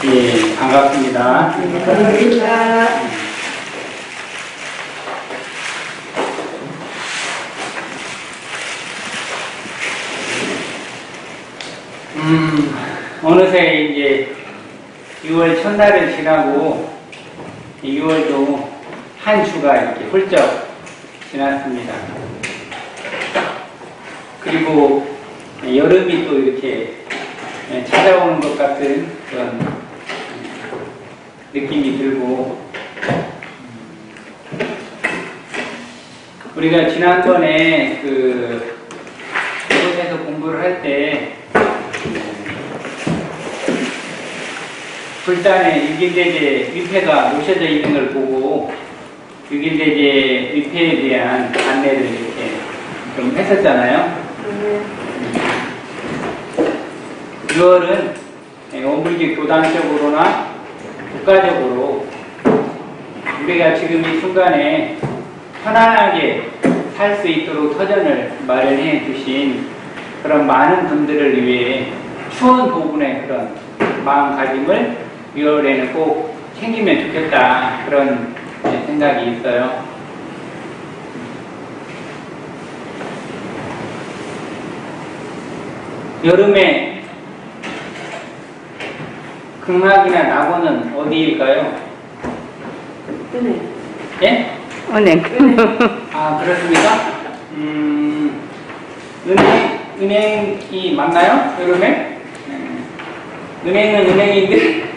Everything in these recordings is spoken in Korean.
예, 반갑습니다. 반갑습니다. 어느새 이제 6월 첫날을 지나고 6월도 한 주가 이렇게 훌쩍 지났습니다. 그리고 여름이 또 이렇게 찾아오는 것 같은 그런 느낌이 들고, 우리가 지난번에 이곳에서 공부를 할 때 불단에 유길대제 위패가 놓여져 있는 걸 보고 유길대제 위패에 대한 안내를 이렇게 좀 했었잖아요. 6월은 원불교 교단적으로나 국가적으로 우리가 지금 이 순간에 편안하게 살 수 있도록 터전을 마련해 주신 그런 많은 분들을 위해 추원 도분의 그런 마음가짐을 6월에는 꼭 챙기면 좋겠다, 그런 생각이 있어요. 여름에 극락이나 낙원은 어디일까요? 은행. 예? 은행. 아, 그렇습니까? 은행이 맞나요? 여름에? 은행은 은행인데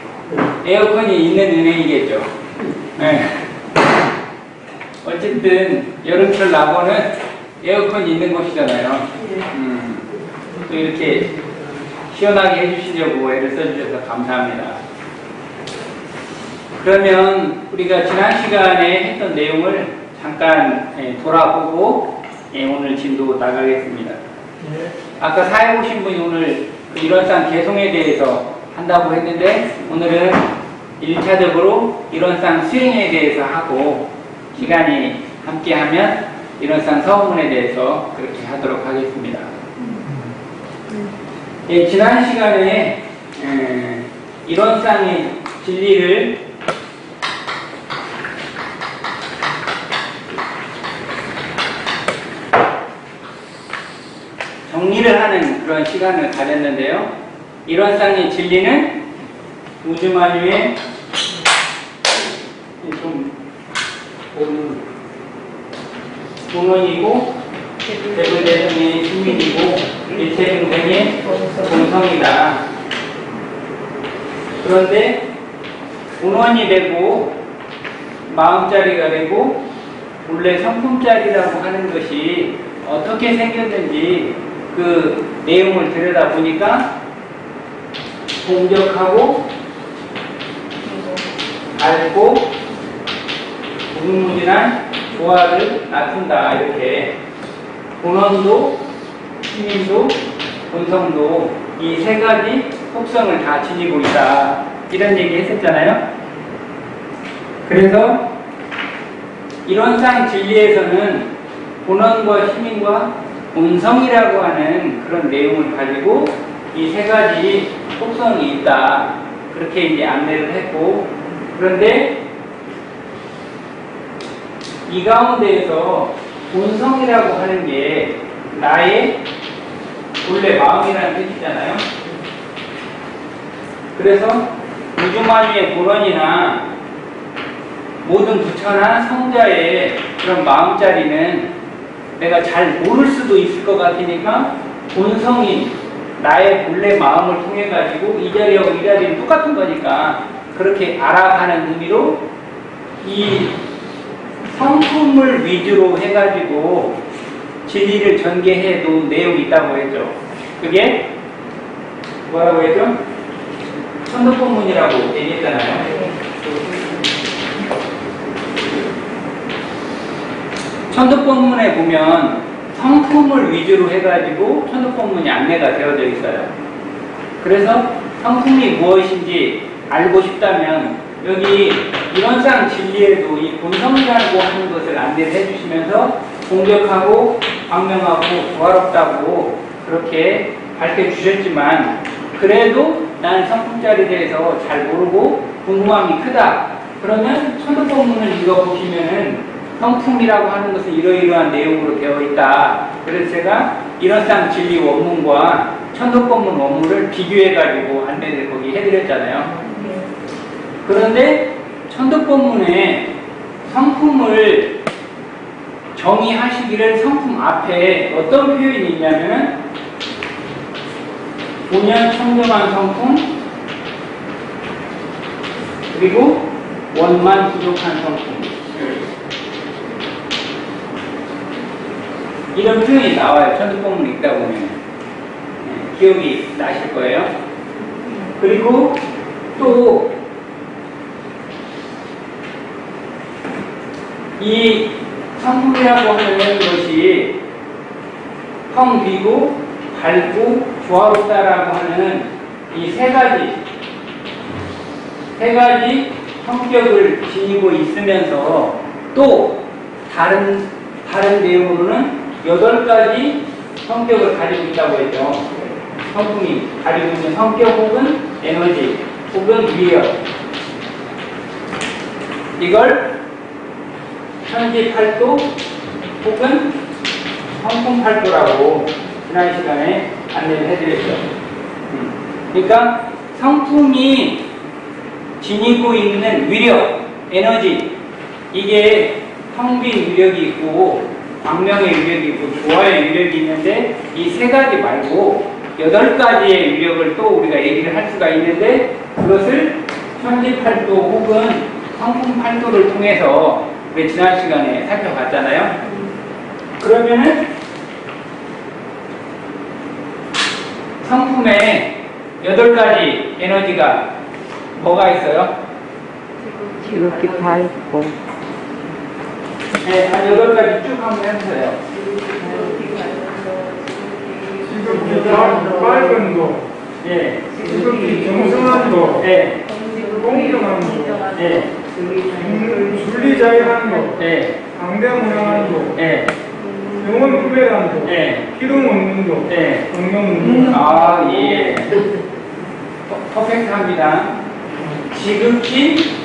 에어컨이 있는 은행이겠죠. 네. 어쨌든 여름철 낙원은 에어컨이 있는 곳이잖아요. 또 이렇게 시원하게 해주시려고 애를 써주셔서 감사합니다. 그러면 우리가 지난 시간에 했던 내용을 잠깐 돌아보고 오늘 진도 나가겠습니다. 아까 사회 오신 분이 오늘 일원상 개송에 대해서 한다고 했는데, 오늘은 1차적으로 일원상 수행에 대해서 하고, 시간이 함께하면 일원상 서문에 대해서 그렇게 하도록 하겠습니다. 예, 지난 시간에 일원상의 진리를 정리를 하는 그런 시간을 가졌는데요. 일원상의 진리는 우주만유의 좀 본원이고, 대불대성의 신민이고, 일체등생의 본성이다. 그런데 본원이 되고 마음자리가 되고 본래 성품자리라고 하는 것이 어떻게 생겼는지 그 내용을 들여다보니까 공격하고 밝고 무궁무진한 조화를 나춘다. 이렇게 본원도 신인도 본성도 이 세 가지 속성을 다 지니고 있다, 이런 얘기 했었잖아요. 그래서 일원상 진리에서는 본원과 시민과 본성이라고 하는 그런 내용을 가지고 이 세 가지 속성이 있다, 그렇게 이제 안내를 했고, 그런데 이 가운데에서 본성이라고 하는 게 나의 본래 마음이라는 뜻이잖아요. 그래서 우주만유의 본원이나 모든 부처나 성자의 그런 마음자리는 내가 잘 모를 수도 있을 것 같으니까 본성인 나의 본래 마음을 통해 가지고 이 자리하고 이 자리는 똑같은 거니까 그렇게 알아가는 의미로 이 성품을 위주로 해가지고 진리를 전개해 놓은 내용이 있다고 했죠. 그게 뭐라고 했죠? 천도법문이라고 얘기했잖아요. 천도법문에 보면 성품을 위주로 해가지고 천도법문이 안내가 되어져 있어요. 그래서 성품이 무엇인지 알고 싶다면 여기 일원상 진리에도 이 본성이라고 하는 것을 안내를 해주시면서 공격하고 광명하고 조화롭다고 그렇게 밝혀주셨지만, 그래도 나는 성품자리에 대해서 잘 모르고 궁금함이 크다. 그러면 천도법문을 읽어보시면은 성품이라고 하는 것은 이러이러한 내용으로 되어 있다. 그래서 제가 일원상 진리 원문과 천도법문 원문을 비교해가지고 안내를 거기 해드렸잖아요. 그런데 천도법문에 성품을 정의하시기를 성품 앞에 어떤 표현이 있냐면은 본연 청정한 성품 그리고 원만 부족한 성품 이런 표현이 나와요. 천도법문 읽다 보면 기억이 나실 거예요. 그리고 또 이 성품이라고 하는 것이 텅 비고 밝고 조화롭다라고 하는 이 세 가지 성격을 지니고 있으면서 또 다른 내용으로는 8가지 성격을 가지고 있다고 했죠. 성품이 가지고 있는 성격 혹은 에너지 혹은 위력 이걸 천지팔도 혹은 성품팔도라고 지난 시간에 안내를 해드렸죠. 그러니까 성품이 지니고 있는 위력, 에너지 이게 텅빈 위력이 있고 광명의 위력이 있고 조화의 위력이 있는데 이 세 가지 말고 8가지의 위력을 또 우리가 얘기를 할 수가 있는데 그것을 천지팔도 혹은 성품팔도를 통해서 우리 지난 시간에 살펴봤잖아요. 그러면은 성품에 8가지 에너지가 뭐가 있어요? 지극히 밝고 네, 한 8가지 쭉 한번 해보세요. 지극히 밝은 거, 예, 지극히 정성한 거, 예, 공정한 거, 예, 순리자유한 거, 예, 강대무량한 거, 예, 영원 구별한 거, 예, 기름 없는 거, 예. 정령 없는 거. 아, 예. 퍼펙트합니다. 지극히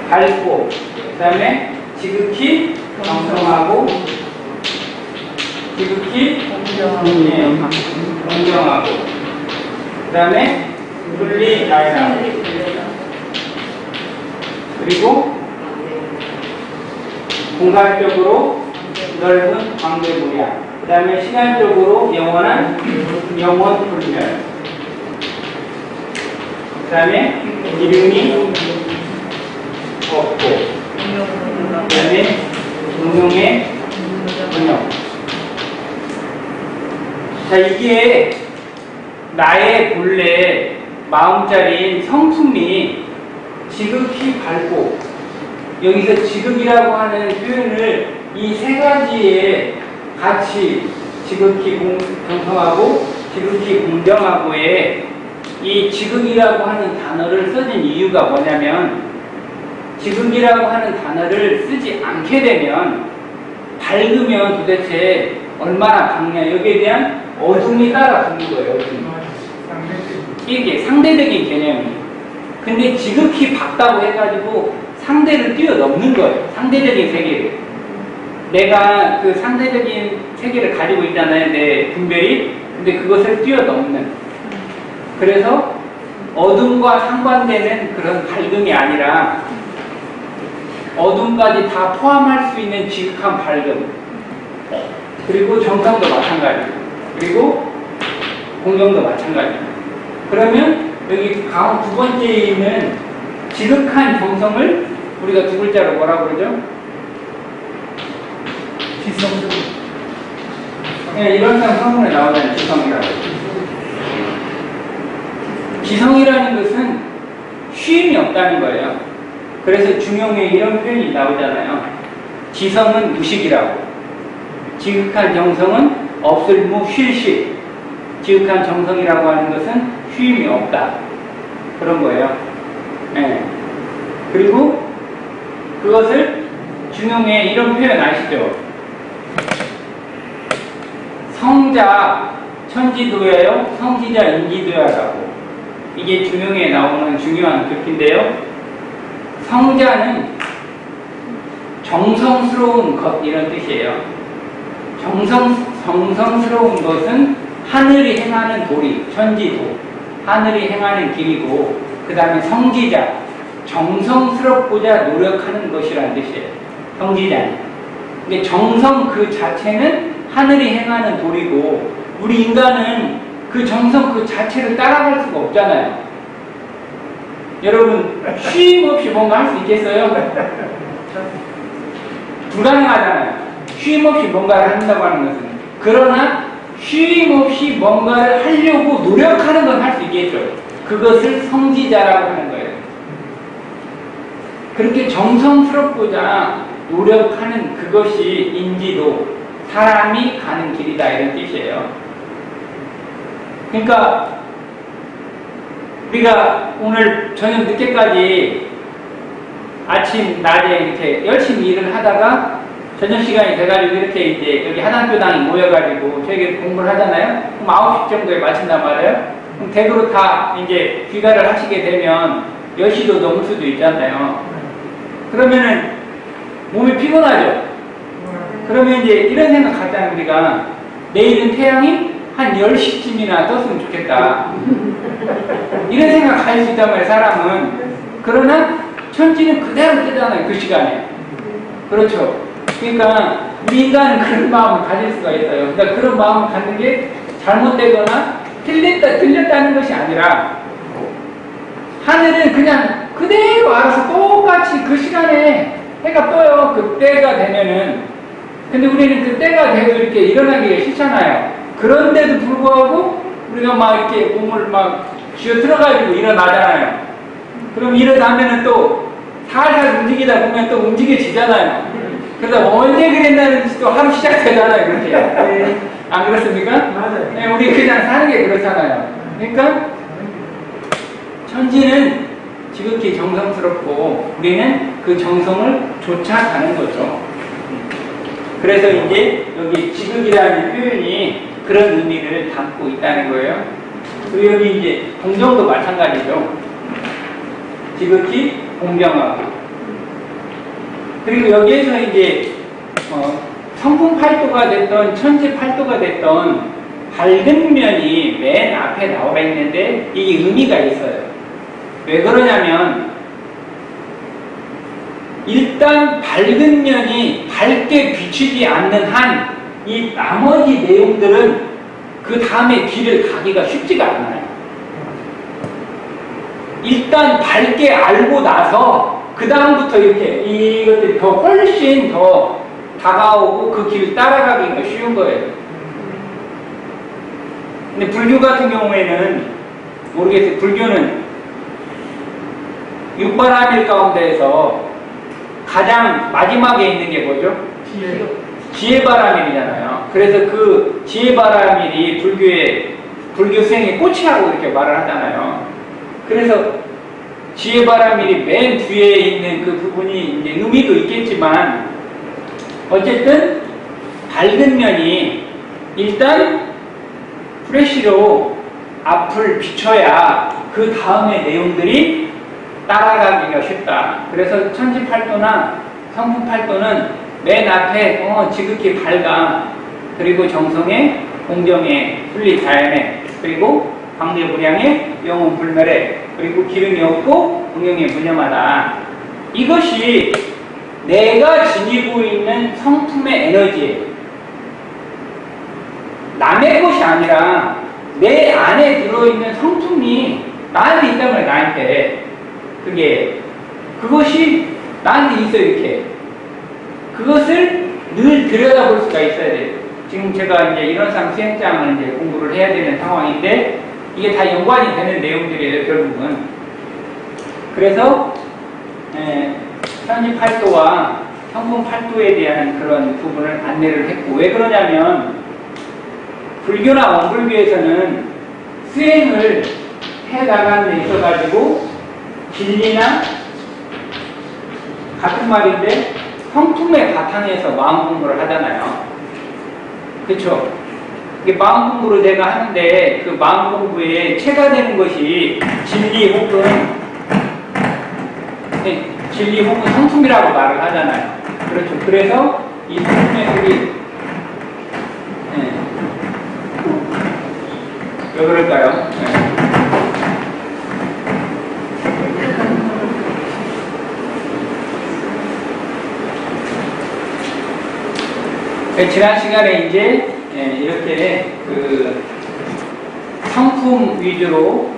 밝고, 그 다음에 지극히 정성하고, 지극히 공정하고, 그 다음에 순리자유하고, 그리고 공간적으로 넓은 광대무량, 그 다음에 시간적으로 영원한 영원불멸, 그 다음에 이름이 없고, 그 다음에 응용의 운영. 자, 이게 나의 본래 마음자리인 성품이 지극히 밝고, 여기서 지극이라고 하는 표현을 이 세 가지에 같이 지극히 정성하고 지극히 공정하고의 이 지극이라고 하는 단어를 써진 이유가 뭐냐면 지극이라고 하는 단어를 쓰지 않게 되면 밝으면 도대체 얼마나 밝냐 여기에 대한 어둠이 따라 붙는 거예요. 어둠. 이게 상대적인 개념이. 근데 지극히 밝다고 해가지고 상대를 뛰어넘는 거예요. 상대적인 세계를. 내가 그 상대적인 세계를 가지고 있잖아요. 내 분별이. 근데 그것을 뛰어넘는. 그래서 어둠과 상반되는 그런 밝음이 아니라 어둠까지 다 포함할 수 있는 지극한 밝음. 그리고 정성도 마찬가지. 그리고 공정도 마찬가지. 그러면 여기 가운 두 번째에 있는 지극한 정성을 우리가 두 글자로 뭐라고 그러죠? 지성. 네, 이런 사람 성문에 나오잖아요. 지성이라고. 지성이라는 것은 쉼이 없다는 거예요. 그래서 중용에 이런 표현이 나오잖아요. 지성은 무식이라고. 지극한 정성은 없을무 쉴식. 지극한 정성이라고 하는 것은 쉼이 없다. 그런 거예요. 네. 그리고 그것을 중용에 이런 표현 아시죠? 성자 천지도야요, 성지자 인지도야라고. 이게 중용에 나오는 중요한 글인데요. 성자는 정성스러운 것 이런 뜻이에요. 정성스러운 것은 하늘이 행하는 도리, 천지도, 하늘이 행하는 길이고, 그 다음에 성지자, 정성스럽고자 노력하는 것이라는 뜻이에요. 성지자는. 근데 정성 그 자체는 하늘이 행하는 도리고, 우리 인간은 그 정성 그 자체를 따라갈 수가 없잖아요. 여러분, 쉼 없이 뭔가 할 수 있겠어요? 불가능하잖아요. 쉼 없이 뭔가를 한다고 하는 것은. 그러나 쉼 없이 뭔가를 하려고 노력하는 건 할 수 있겠죠. 그것을 성지자라고 하는 거예요. 그렇게 정성스럽고자 노력하는 그것이 인지도, 사람이 가는 길이다 이런 뜻이에요. 그러니까 우리가 오늘 저녁 늦게까지 아침, 낮에 이렇게 열심히 일을 하다가 저녁 시간이 돼가지고 이렇게 이제 여기 하단교당이 모여가지고 저에게 공부를 하잖아요. 그럼 9시 정도에 마친단 말이에요. 그럼 댁으로 다 이제 귀가를 하시게 되면 10시도 넘을 수도 있잖아요. 그러면은 몸이 피곤하죠. 그러면 이제 이런 생각 갖잖아요. 우리가 내일은 태양이 한 10시쯤이나 떴으면 좋겠다. 이런 생각 가질 수 있단 말이에요, 사람은. 그러나 천지는 그대로 뜨잖아요, 그 시간에. 그렇죠. 그러니까 우리 인간은 그런 마음을 가질 수가 있어요. 그러니까 그런 마음을 갖는 게 잘못되거나 틀렸다는 것이 아니라 하늘은 그냥 그대로 알아서 똑같이 그 시간에 해가 떠요. 그 때가 되면은. 근데 우리는 그 때가 되고 이렇게 일어나기가 싫잖아요. 그런데도 불구하고 우리가 막 이렇게 몸을 막 쥐어 들어가지고 일어나잖아요. 그럼 일어나면은 또 살살 움직이다 보면 또 움직여지잖아요. 그러다 언제 그랬나는지 또 하루 시작되잖아요. 그렇게. 안 그렇습니까? 맞아요. 네, 우리 그냥 사는 게 그렇잖아요. 그러니까 천지는 지극히 정성스럽고 우리는 그 정성을 쫓아가는 거죠. 그래서 이제 여기 지극이라는 표현이 그런 의미를 담고 있다는 거예요. 그리고 여기 이제 공정도 마찬가지죠. 지극히 공정하고. 그리고 여기에서 이제 성분 8도가 됐던 천지 8도가 됐던 밝은 면이 맨 앞에 나와 있는데 이게 의미가 있어요. 왜 그러냐면 일단 밝은 면이 밝게 비추지 않는 한 이 나머지 내용들은 그 다음에 길을 가기가 쉽지가 않아요. 일단 밝게 알고 나서 그 다음부터 이렇게 이것들이 더 훨씬 더 다가오고 그 길을 따라가기가 쉬운 거예요. 근데 불교 같은 경우에는 모르겠어요. 불교는 육바라밀 가운데에서 가장 마지막에 있는 게 뭐죠? 지혜바라밀이잖아요. 그래서 그 지혜바라밀이 불교 수행의 꽃이라고 이렇게 말을 하잖아요. 그래서 지혜바라밀이 맨 뒤에 있는 그 부분이 이제 의미도 있겠지만 어쨌든 밝은 면이 일단 프레쉬로 앞을 비춰야 그 다음의 내용들이 따라가기가 쉽다. 그래서 천지팔도나 성분팔도는 맨 앞에 지극히 밝아. 그리고 정성에, 공정에, 분리자연에, 그리고 광대무량에, 영혼불멸에, 그리고 기름이 없고 응용에 무념하다. 이것이 내가 지니고 있는 성품의 에너지예요. 남의 것이 아니라 내 안에 들어있는 성품이 나한테 있단 말이에요. 나한테. 그것이 나한테 있어요. 이렇게. 그것을 늘 들여다볼 수가 있어야 돼요. 지금 제가 이제 일원상 수행장을 이제 공부를 해야 되는 상황인데 이게 다 연관이 되는 내용들이에요, 결국은. 그래서 천지팔도와 성분팔도에 대한 그런 부분을 안내를 했고, 왜 그러냐면 불교나 원불교에서는 수행을 해나가는 데 있어가지고 진리나 같은 말인데 성품의 바탕에서 마음 공부를 하잖아요. 그렇죠? 이게 마음 공부를 내가 하는데 그 마음 공부에 체가 되는 것이 진리 혹은 성품이라고 말을 하잖아요. 그렇죠. 그래서 이 성품의 속이 왜 그럴까요? 지난 시간에 이제 이렇게 그 성품 위주로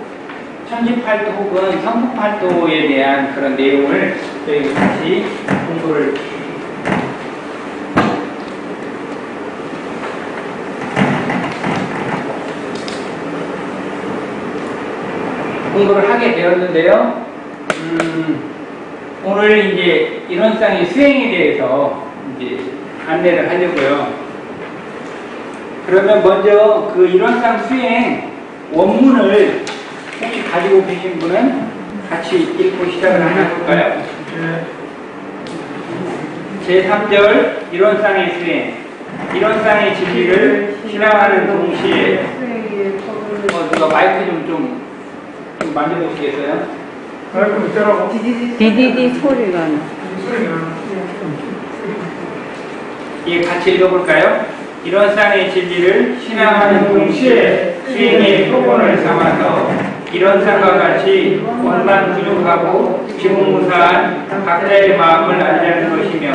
천지팔도 혹은 성품팔도에 대한 그런 내용을 저희 같이 공부를 하게 되었는데요. 오늘 이제 이론상의 수행에 대해서 이제 안내를 하려고요. 그러면 먼저 그 이론상 수행 원문을 혹시 가지고 계신 분은 같이 읽고 시작을 한번 해볼까요? 제3절 이론상의 수행. 이론상의 진리를 실행하는 동시에 누가 마이크 좀 만져보시겠어요? 마이크 밑에라고. 디디디 소리가 나. 예, 같이 읽어볼까요? 이론상의 진리를 신앙하는 동시에 수행의 표본을 삼아서 이론상과 같이 원만 부족하고 지공무사한 각자의 마음을 알자는 것이며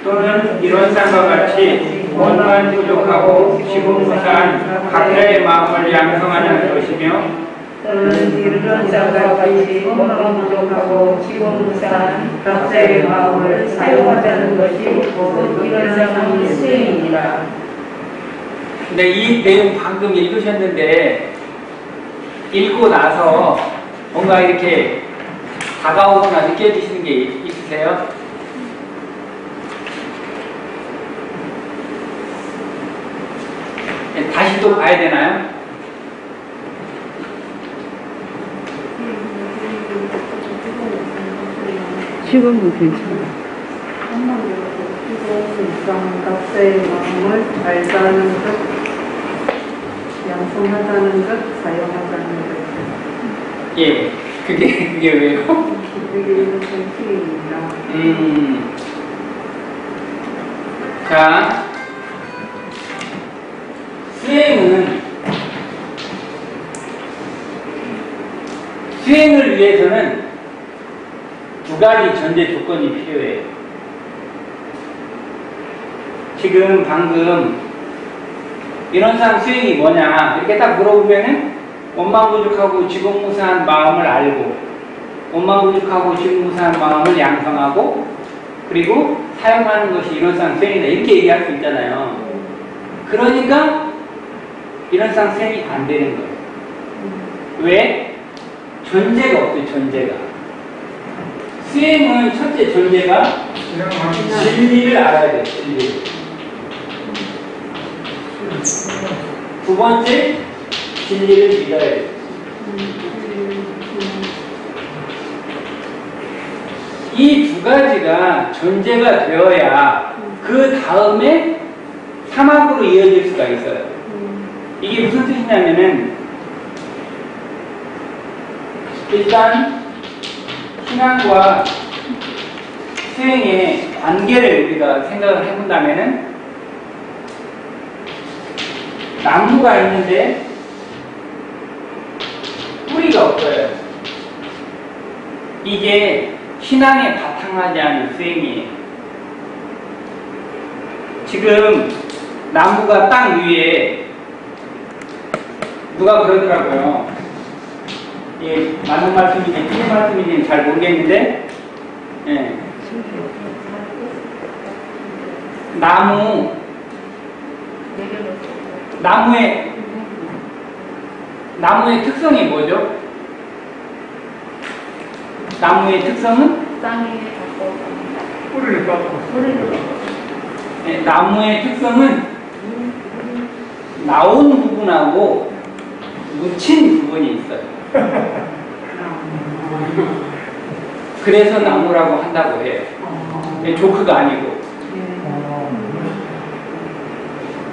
또는 이론상과 같이 원만 부족하고 지공무사한 각자의 마음을 양성하는 것이며 또는 이론상과 같이 원만 부족하고 지공무사한 각자의 마음을 사용하자는 것이 곧 이론상의 수행이니라. 근데 이 내용 방금 읽으셨는데 읽고 나서 뭔가 이렇게 다가오거나 느껴지시는 게 있으세요? 다시 또 봐야 되나요? 지금은 괜찮아. 각자의 마음을 알자는 것, 양성하자는 것, 사용하자는 것. 예, 그게 왜요? 그게 이것은 수행이다. 자, 수행을 위해서는 두 가지 전제 조건이 필요해요. 지금 방금 이론상 수행이 뭐냐 이렇게 딱 물어보면은 원망부족하고 지공무사한 마음을 알고 원망부족하고 지공무사한 마음을 양성하고 그리고 사용하는 것이 이론상 수행이다 이렇게 얘기할 수 있잖아요. 그러니까 이론상 수행이 안 되는 거예요. 왜? 전제가 없어요. 전제가. 수행은 첫째 전제가 진리를 알아야 돼요. 진리를. 두 번째, 진리를 믿어야 돼요. 이 두 가지가 전제가 되어야 그 다음에 사막으로 이어질 수가 있어요. 이게 무슨 뜻이냐면은 일단 신앙과 수행의 관계를 우리가 생각을 해본다면은 나무가 있는데 뿌리가 없어요. 이게 신앙에 바탕하지 않은 수행이에요. 지금 나무가 땅 위에 누가 그러더라고요. 예, 맞는 말씀인지 틀린 말씀인지는 잘 모르겠는데 예. 나무의 특성이 뭐죠? 나무의 특성은? 땅에 갖고 뿌리를 깎고. 네, 나무의 특성은 나온 부분하고 묻힌 부분이 있어요. 그래서 나무라고 한다고 해요. 조크가 아니고.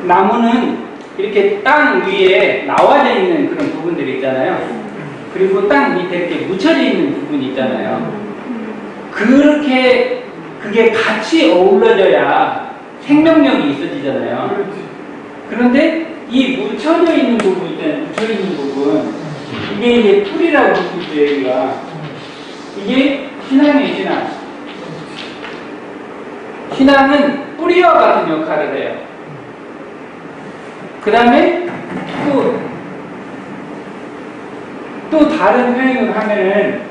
나무는 이렇게 땅 위에 나와져 있는 그런 부분들이 있잖아요. 그리고 땅 밑에 이렇게 묻혀져 있는 부분이 있잖아요. 그렇게 그게 같이 어우러져야 생명력이 있어지잖아요. 그렇지. 그런데 이 묻혀져 있는 부분 있잖아요. 묻혀져 있는 부분. 이게 이제 풀이라고 부르죠, 여기가. 이게 신앙이에요, 신앙. 신앙은 뿌리와 같은 역할을 해요. 그 다음에 또 다른 표현을 하면은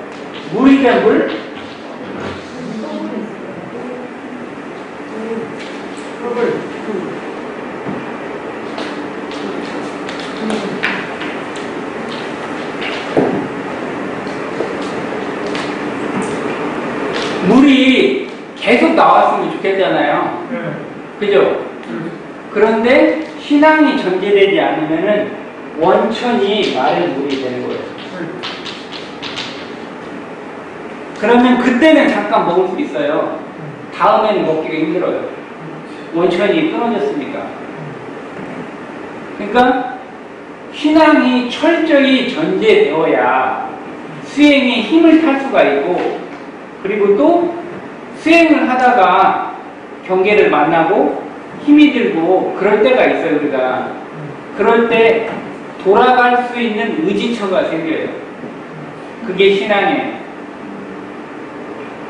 물이죠, 물? 물이 계속 나왔으면 좋겠잖아요. 네. 그죠? 그런데 신앙이 전제되지 않으면은 원천이 마른 물이 되는 거예요. 그러면 그때는 잠깐 먹을 수 있어요. 다음에는 먹기가 힘들어요. 원천이 끊어졌으니까. 그러니까 신앙이 철저히 전제되어야 수행에 힘을 탈 수가 있고, 그리고 또 수행을 하다가 경계를 만나고 힘이 들고 그럴 때가 있어요, 우리가. 그럴 때 돌아갈 수 있는 의지처가 생겨요. 그게 신앙이에요.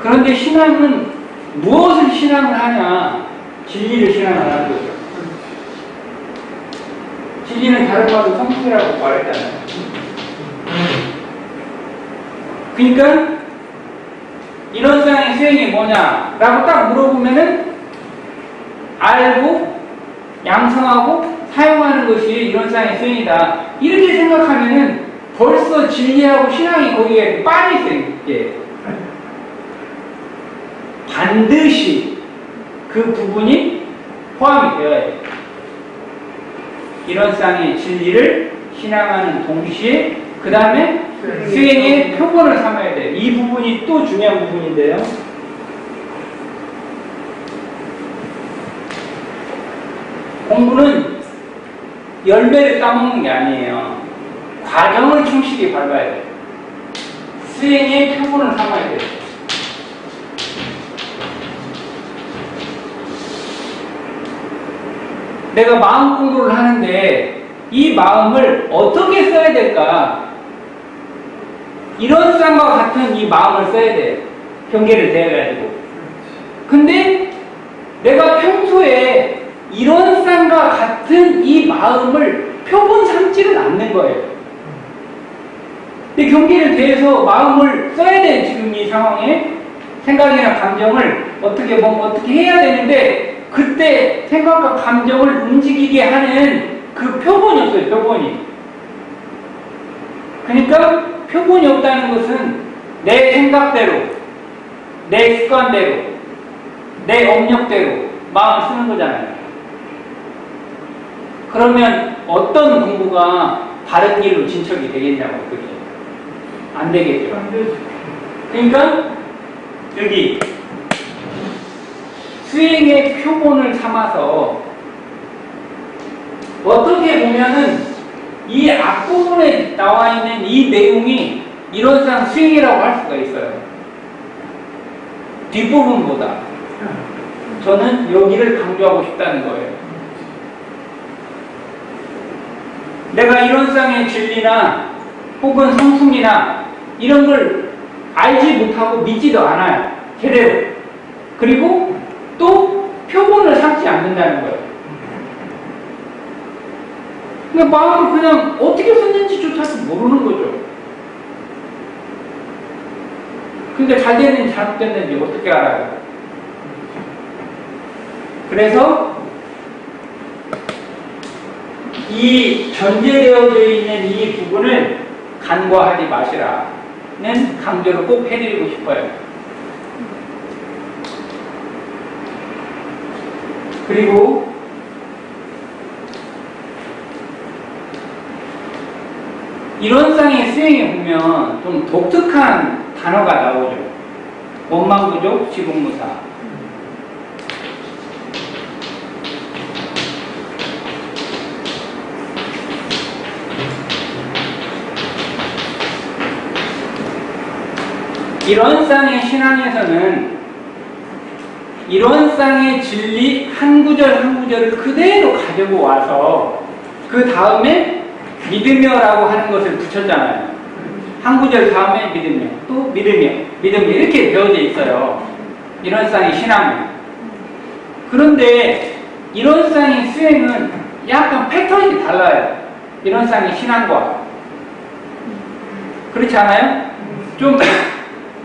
그런데 신앙은 무엇을 신앙을 하냐? 진리를 신앙을 하는 거죠. 진리는 다른 말로 성품이라고 말했잖아요. 그러니까 이런 상의 수행이 뭐냐라고 딱 물어보면은 알고 양성하고 사용하는 것이 이런 상의 수행이다. 이렇게 생각하면은 벌써 진리하고 신앙이 거기에 빠져 있어요. 이게 반드시 그 부분이 포함이 되어야 돼요. 이런 상의 진리를 신앙하는 동시에 그 다음에 수행의 표본을 삼아야 돼요. 이 부분이 또 중요한 부분인데요. 공부는 열매를 따먹는 게 아니에요. 과정을 충실히 밟아야 돼요. 수행의 표본을 삼아야 돼요. 내가 마음 공부를 하는데 이 마음을 어떻게 써야 될까? 이런 쌍과 같은 이 마음을 써야 돼요. 경계를 대해가지고. 근데 내가 평소에 이런 쌍과 같은 이 마음을 표본 삼지를 않는 거예요. 근데 경계를 대해서 마음을 써야 돼. 지금 이 상황에 생각이나 감정을 어떻게 해야 되는데 그때 생각과 감정을 움직이게 하는 그 표본이 없어요. 표본이. 그러니까 표본이 없다는 것은 내 생각대로, 내 습관대로, 내 업력대로 마음을 쓰는 거잖아요. 그러면 어떤 공부가 바른 길로 진척이 되겠냐고, 그게. 안 되겠죠. 안 되지. 그러니까 여기 수행의 표본을 삼아서 어떻게 보면은 이 앞부분에 나와 있는 이 내용이 이론상 수행이라고 할 수가 있어요. 뒷부분보다. 저는 여기를 강조하고 싶다는 거예요. 내가 이론상의 진리나 혹은 성품이나 이런 걸 알지 못하고 믿지도 않아요. 제대로. 그리고 또 표본을 삼지 않는다는 거예요. 그러니까 마음을 그냥 어떻게 썼는지조차도 모르는 거죠. 근데 잘 됐는지 잘못됐는지 어떻게 알아요? 그래서 이 전제되어져 있는 이 부분을 간과하지 마시라는 강조를 꼭 해드리고 싶어요. 그리고 이론상의 수행에 보면 좀 독특한 단어가 나오죠. 원망부족, 지공무사. 이런 쌍의 신앙에서는 이런 쌍의 진리 한 구절 한 구절을 그대로 가지고 와서 그 다음에 믿으며라고 하는 것을 붙였잖아요. 한 구절 다음에 믿으며, 또 믿으며 이렇게 되어져 있어요. 이런 쌍의 신앙은. 그런데 이런 쌍의 수행은 약간 패턴이 달라요. 이런 쌍의 신앙과. 그렇지 않아요?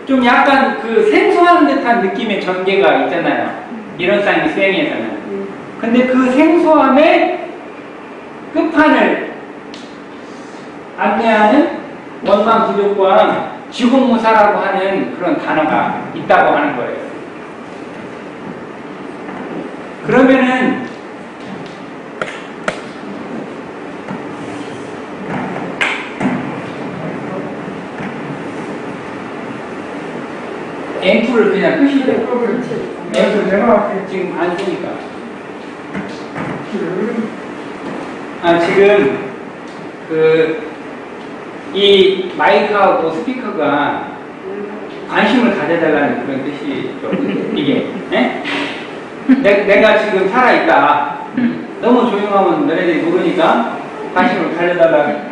좀 약간 그 생소한 듯한 느낌의 전개가 있잖아요. 이런 쌍의 수행에서는. 근데 그 생소함의 끝판을 안내하는 원망부족과 지공무사라고 하는 그런 단어가 있다고 하는 거예요. 그러면은 앰플을 그냥 끄시죠. 앰플 내가 할게. 지금 안 쓰니까. 지금 이 마이크하고 스피커가 관심을 가져달라는 그런 뜻이죠. 이게. 네? 내가 지금 살아있다. 너무 조용하면 너네들이 모르니까 관심을 가져달라는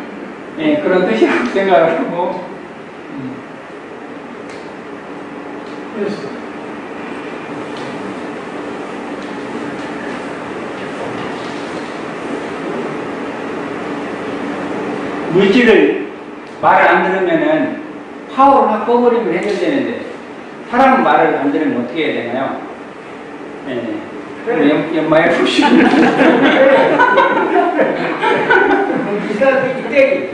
그런 뜻이라고 생각을 하고. 물질을 말을 안 들으면은 파워를 확 꺼버리면 해결되는데 사람 말을 안 들으면 어떻게 해야 되나요? 연마해 보시면 기사 떼기.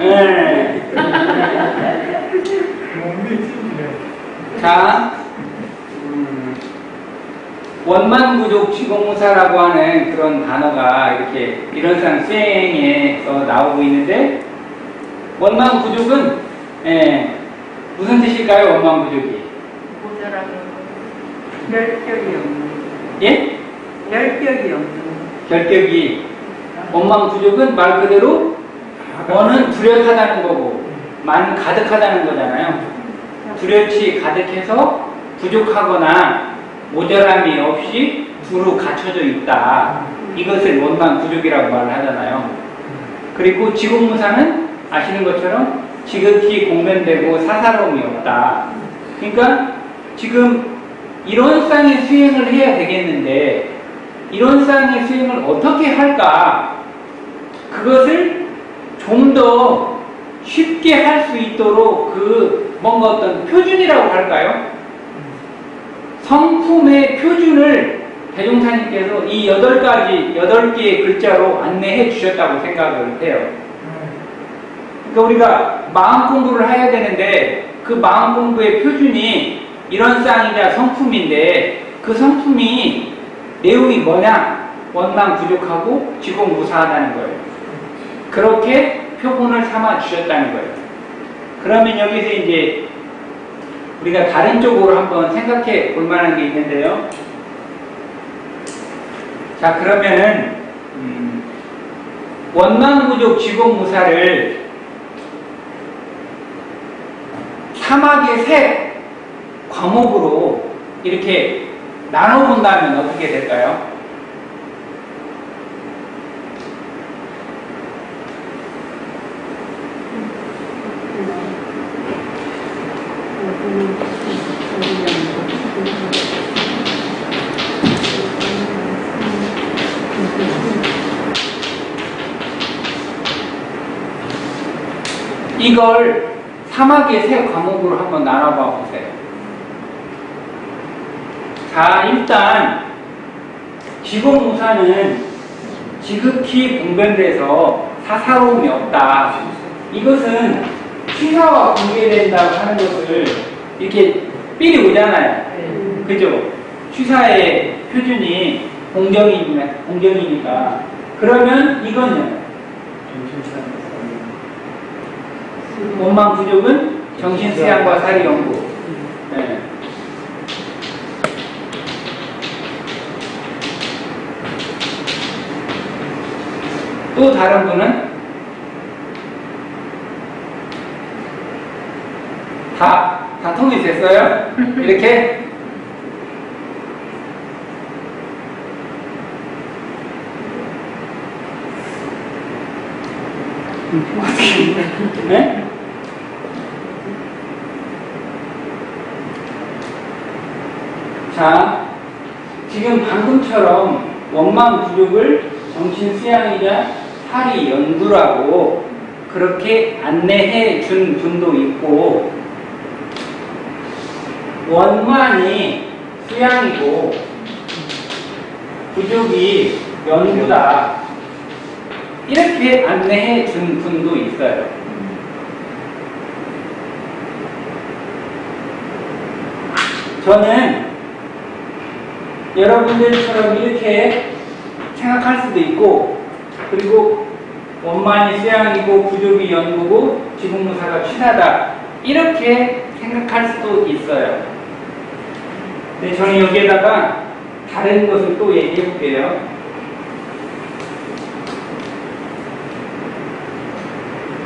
자, 원만부족 지공무사라고 하는 그런 단어가 이렇게 이런상 수행에서 나오고 있는데, 원만부족은 무슨 뜻일까요? 원만부족이? 모자라는 열격이 없는. 예? 열격이 없는. 결격이. 원만부족은 말 그대로 원은 두렷하다는 거고 만 가득하다는 거잖아요. 두렷이 가득해서 부족하거나 모자람이 없이 두루 갖춰져 있다. 이것을 원만부족이라고 말을 하잖아요. 그리고 지공무사는 아시는 것처럼 지극히 공변되고 사사로움이 없다. 그러니까 지금 이런 쌍의 수행을 해야 되겠는데 이런 쌍의 수행을 어떻게 할까? 그것을 좀 더 쉽게 할 수 있도록 뭔가 어떤 표준이라고 할까요? 성품의 표준을 대종사님께서 이 8개의 글자로 안내해 주셨다고 생각을 해요. 그러니까 우리가 마음 공부를 해야 되는데 그 마음 공부의 표준이 이런 쌍이자 성품인데 그 성품이 내용이 뭐냐? 원망 부족하고 지공무사하다는 거예요. 그렇게 표본을 삼아 주셨다는 거예요. 그러면 여기서 이제 우리가 다른 쪽으로 한번 생각해 볼 만한 게 있는데요. 자, 그러면은 원망부족 지공무사를 사막의 세 과목으로 이렇게 나눠본다면 어떻게 될까요? 이걸 사막의 세 과목으로 한번 나눠봐 보세요. 자, 일단 지공무사는 지극히 분별돼서 사사로움이 없다. 이것은 취사와 분별된다고 하는 것을 이렇게 삘이 오잖아요. 그죠? 취사의 표준이 공정이니까. 그러면 이거는 원망부족은 정신수양과 사리연구. 네. 또 다른 분은 다 다 통일이 됐어요? 이렇게? 네? 자, 지금 방금처럼 원망 부족을 정신 수양이자 탈이 연구라고 그렇게 안내해 준 분도 있고, 원만이 수양이고 부족이 연구다 이렇게 안내해 준 분도 있어요. 저는 여러분들처럼 이렇게 생각할 수도 있고, 그리고 원만이 수양이고 부족이 연구고 지공무사가 취사다 이렇게 생각할 수도 있어요. 근데 저는 여기에다가 다른 것을 또 얘기해 볼게요.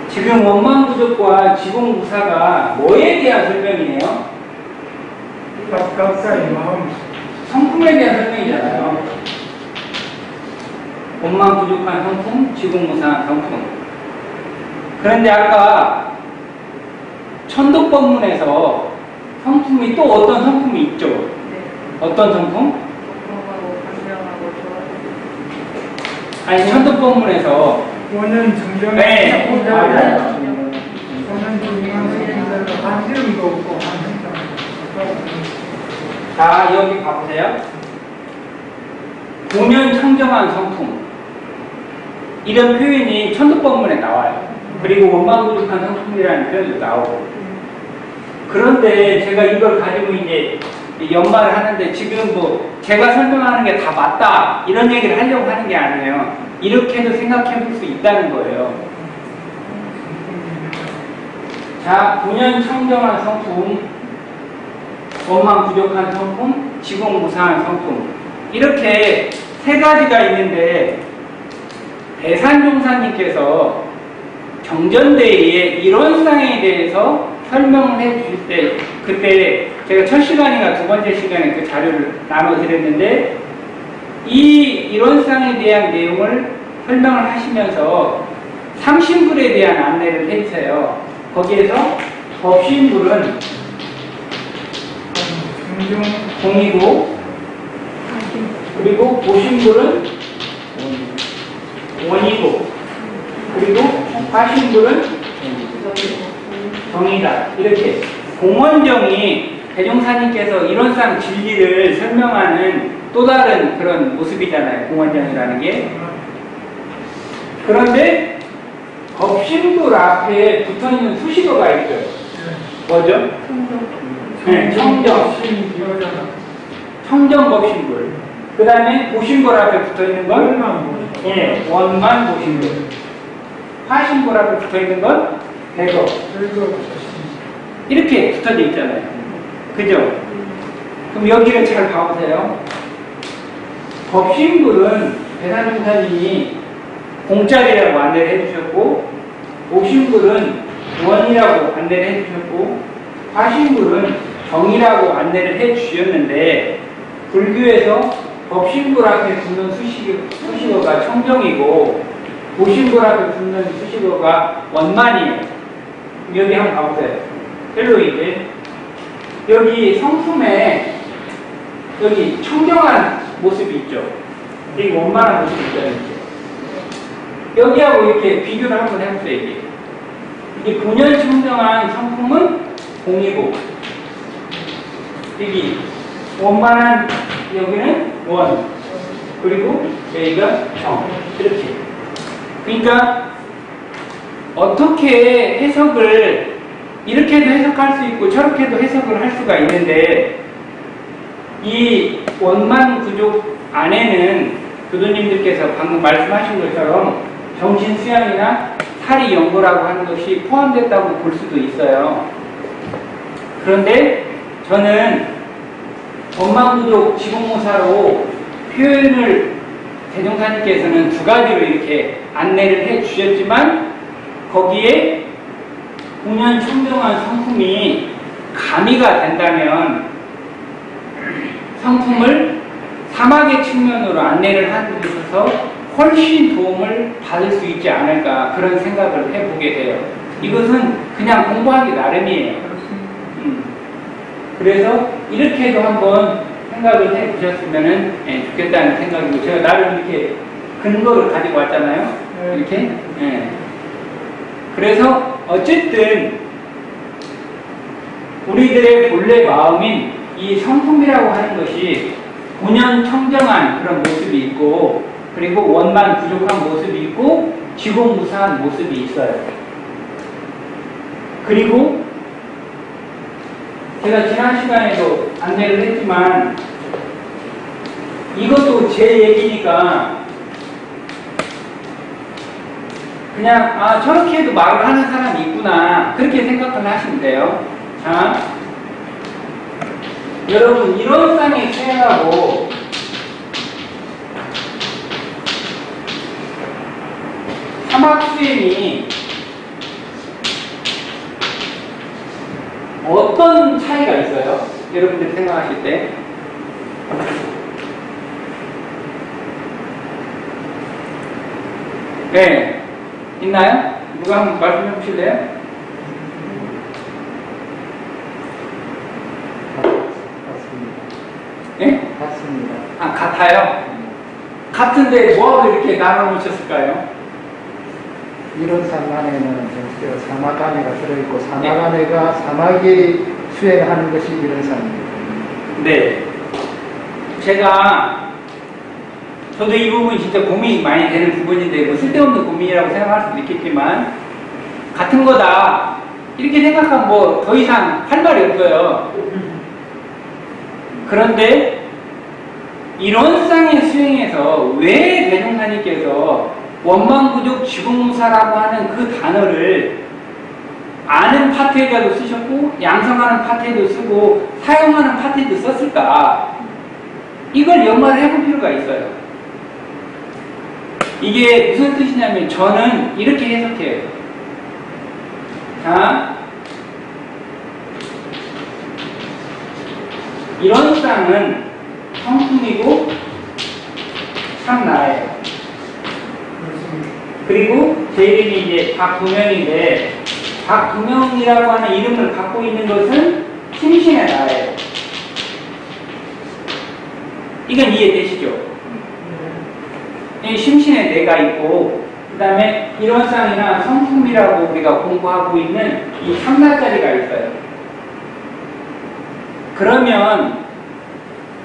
지금 원만부족과 지공무사가 뭐에 대한 설명이에요? 각자의 마음. 성품에 대한 설명이잖아요. 원만 부족한 성품, 지공무사한 성품. 그런데 아까 천도법문에서 성품이 또 어떤 성품이 있죠? 네. 어떤 성품? 공부하고 강명하고 좋아하고. 아니 천도법문에서 원은 정정. 네. 맞아요. 원은 정정한 한시름도 없고 한행도. 자, 여기 봐보세요. 본연 청정한 성품. 이런 표현이 천도법문에 나와요. 그리고 원만 부족한 성품이라는 표현도 나오고. 그런데 제가 이걸 가지고 이제 연말을 하는데 지금 뭐 제가 설명하는 게 다 맞다 이런 얘기를 하려고 하는 게 아니에요. 이렇게도 생각해 볼 수 있다는 거예요. 자, 본연 청정한 성품, 원만 부족한 성품, 지공무사한 성품 이렇게 세 가지가 있는데 대산종사님께서 경전대의의 이론상에 대해서 설명을 해 주실 때 그때 제가 첫 시간이나 두 번째 시간에 그 자료를 나눠드렸는데 이 이론상에 대한 내용을 설명을 하시면서 삼신불에 대한 안내를 해주세요. 거기에서 법신불은 정정. 공이고 그리고 보신불은 원이고 그리고 화신불은 정이다. 이렇게 공원정이 대종사님께서 이론상 진리를 설명하는 또 다른 그런 모습이잖아요. 공원정이라는 게. 그런데 법신불 앞에 붙어있는 수식어가 있죠. 뭐죠? 네, 청정. 청정법신불. 그 다음에 보신불 앞에 붙어있는 건 예, 원만 보신불. 화신불 앞에 붙어있는 건 대거. 이렇게 붙어져 있잖아요. 그죠? 그럼 여기를 잘 봐보세요. 법신불은 대산종사님이 공짜리라고 안내를 해주셨고, 오신불은 원이라고 안내를 해주셨고, 화신불은 정이라고 안내를 해주셨는데, 불교에서 법신불 앞에 붙는 수식어가 청정이고, 오신불 앞에 붙는 수식어가 원만이에요. 여기 한번 가보세요. 헬로이드. 여기 성품에 여기 청정한 모습이 있죠. 여기 원만한 모습이 있잖아요. 여기하고 이렇게 비교를 한번 해보세요. 이게 본연 청정한 성품은 공이고, 여기 원만한 여기는 원, 그리고 여기가 정. 이렇게. 그러니까 어떻게 해석을 이렇게도 해석할 수 있고 저렇게도 해석을 할 수가 있는데, 이 원만 부족 안에는 교도님들께서 방금 말씀하신 것처럼 정신 수양이나 탈이 연구라고 하는 것이 포함됐다고 볼 수도 있어요. 그런데 저는 원만 부족 지공무사로 표현을 대종사님께서는 두 가지로 이렇게 안내를 해 주셨지만, 거기에 본연 청정한 성품이 가미가 된다면 성품을 사막의 측면으로 안내를 하는 데 있어서 훨씬 도움을 받을 수 있지 않을까 그런 생각을 해보게 돼요. 이것은 그냥 공부하기 나름이에요. 그래서 이렇게도 한번 생각을 해보셨으면 좋겠다는 생각이고, 제가 나름 이렇게 근거를 가지고 왔잖아요. 이렇게. 그래서 어쨌든 우리들의 본래 마음인 이 성품이라고 하는 것이 본연 청정한 그런 모습이 있고, 그리고 원만 부족한 모습이 있고, 지고무사한 모습이 있어요. 그리고 제가 지난 시간에도 안내를 했지만, 이것도 제 얘기니까 그냥 저렇게 해도 말을 하는 사람이 있구나 그렇게 생각을 하시면 돼요. 자, 여러분 이런 쌍의 수행하고 사막 수행이 어떤 차이가 있어요? 여러분들이 생각하실 때 네, 있나요? 누가 한번 말씀해 보실래요? 같습니다. 네? 같습니다. 같아요? 같은데 뭐하고 이렇게 나눠 놓으셨을까요? 이런 산만에는 사막 안에가 들어있고, 사막 안에가 사막이 수행하는 것이 이런 산입니다. 네. 저도 이 부분이 진짜 고민이 많이 되는 부분인데, 뭐 쓸데없는 고민이라고 생각할 수도 있겠지만, 같은 거다. 이렇게 생각하면 뭐 더 이상 할 말이 없어요. 그런데, 이런 쌍의 수행에서 왜 대종사님께서 원망부족 지공무사라고 하는 그 단어를 아는 파트에도 쓰셨고, 양성하는 파트에도 쓰고, 사용하는 파트에도 썼을까? 이걸 연마를 해볼 필요가 있어요. 이게 무슨 뜻이냐면 저는 이렇게 해석해요. 자, 이런 쌍은 성품이고 참 나예요. 그리고 제 이름이 이제 박두명인데, 박두명이라고 하는 이름을 갖고 있는 것은 심신의 나예요. 이건 이해되시죠? 심신의 내가 있고, 그 다음에 이런 쌍이나 성품이라고 우리가 공부하고 있는 이 3날짜리가 있어요. 그러면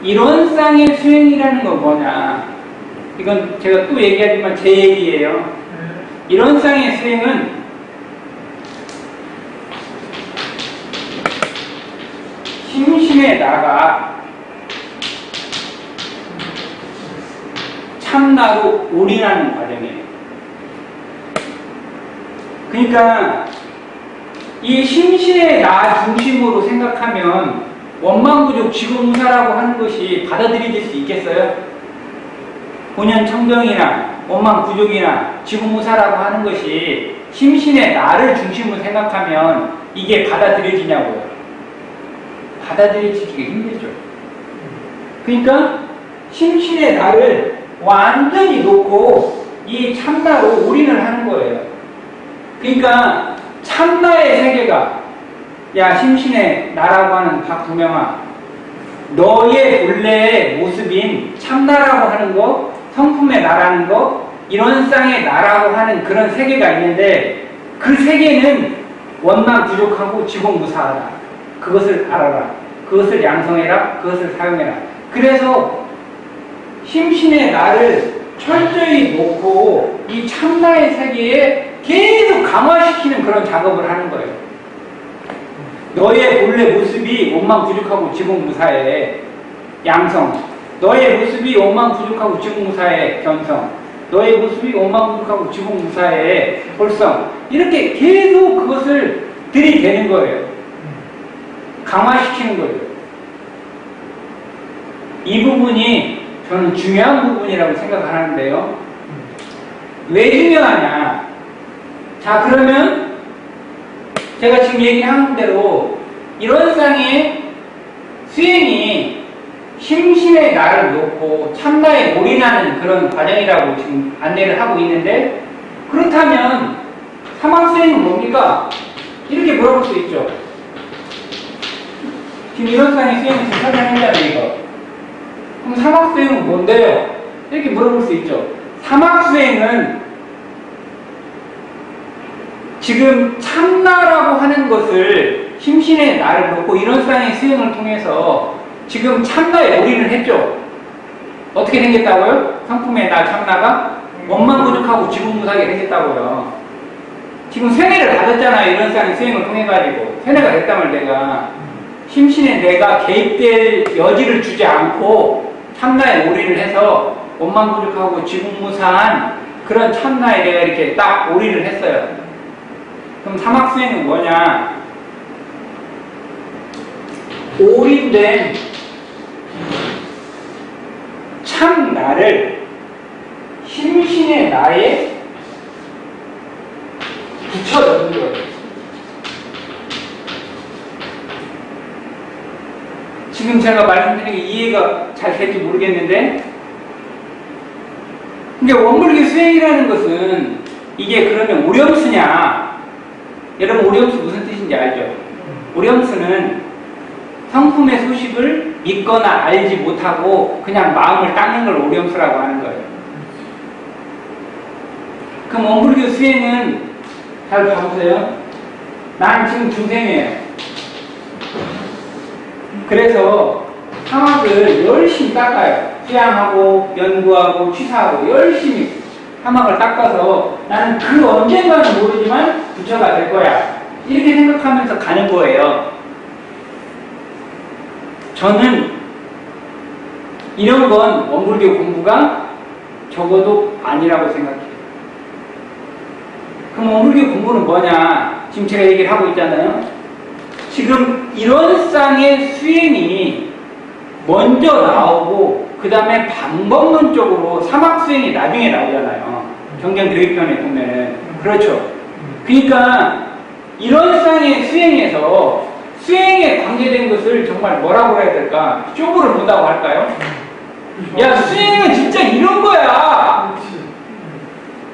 이런 쌍의 수행이라는 건 뭐냐? 이건 제가 또 얘기하지만 제 얘기예요. 이런 쌍의 수행은 심신의 나가 참나로 올인하는 과정이에요. 그러니까 이 심신의 나 중심으로 생각하면 원망부족 지고무사라고 하는 것이 받아들여질 수 있겠어요? 본연 청정이나 원망부족이나 지고무사라고 하는 것이 심신의 나를 중심으로 생각하면 이게 받아들여지냐고요? 받아들여지기가 힘들죠. 그러니까 심신의 나를 완전히 놓고 이 참나로 올인을 하는 거예요. 그러니까 참나의 세계가, 야 심신의 나라고 하는 박두명아, 너의 본래의 모습인 참나라고 하는 거, 성품의 나라는 거, 이런 쌍의 나라고 하는 그런 세계가 있는데, 그 세계는 원망 부족하고 지공무사하다. 그것을 알아라. 그것을 양성해라. 그것을 사용해라. 그래서 심신의 나를 철저히 놓고 이 참나의 세계에 계속 강화시키는 그런 작업을 하는 거예요. 너의 본래 모습이 원망 부족하고 지공무사의 양성, 너의 모습이 원망 부족하고 지공무사의 견성, 너의 모습이 원망 부족하고 지공무사의 홀성, 이렇게 계속 그것을 들이대는 거예요. 강화시키는 거예요. 이 부분이 저는 중요한 부분이라고 생각을 하는데요. 왜 중요하냐? 자, 그러면 제가 지금 얘기한 대로 이런 쌍의 수행이 심신의 나를 놓고 참나에 올인하는 그런 과정이라고 지금 안내를 하고 있는데, 그렇다면 사막수행은 뭡니까? 이렇게 물어볼 수 있죠. 지금 이런 쌍의 수행을 지금 설명했잖아요, 이거. 그럼 사막수행은 뭔데요? 이렇게 물어볼 수 있죠. 사막수행은 지금 참나라고 하는 것을 심신의 나를 놓고 이런 쌍의 수행을 통해서 지금 참나에 올인을 했죠. 어떻게 생겼다고요? 성품의 나 참나가 원망부족하고 지분무사하게 생겼다고요. 지금 세뇌를 받았잖아요. 이런 쌍의 수행을 통해가지고 세뇌가 됐다면 내가 심신의 내가 개입될 여지를 주지 않고 참나에 올인을 해서 원망부족하고 지분무사한 그런 참나에 내가 이렇게 딱 올인을 했어요. 그럼 사막수행은 뭐냐? 올인된 참나를 심신의 나에 붙여 넣는 거예요. 지금 제가 말씀드린 게 이해가 잘 될지 모르겠는데, 근데 원불교 수행이라는 것은 이게 그러면 오렴수냐? 여러분 오렴수 무슨 뜻인지 알죠? 오렴수는 성품의 소식을 믿거나 알지 못하고 그냥 마음을 닦는 걸 오렴수라고 하는 거예요. 그럼 원불교 수행은 잘 봐보세요. 난 지금 중생이에요. 그래서 사막을 열심히 닦아요. 수양하고 연구하고 취사하고 열심히 사막을 닦아서 나는 그 언젠가는 모르지만 부처가 될 거야. 이렇게 생각하면서 가는 거예요. 저는 이런 건 원불교 공부가 적어도 아니라고 생각해요. 그럼 원불교 공부는 뭐냐? 지금 제가 얘기를 하고 있잖아요. 지금 이런 쌍의 수행이 먼저 나오고 그 다음에 방법론적으로 사막수행이 나중에 나오잖아요. 정견교육편에 보면은. 그렇죠. 그러니까 이런 쌍의 수행에서 수행에 관계된 것을 정말 뭐라고 해야 될까? 쇼부를 본다고 할까요? 야, 수행은 진짜 이런 거야. 그렇지.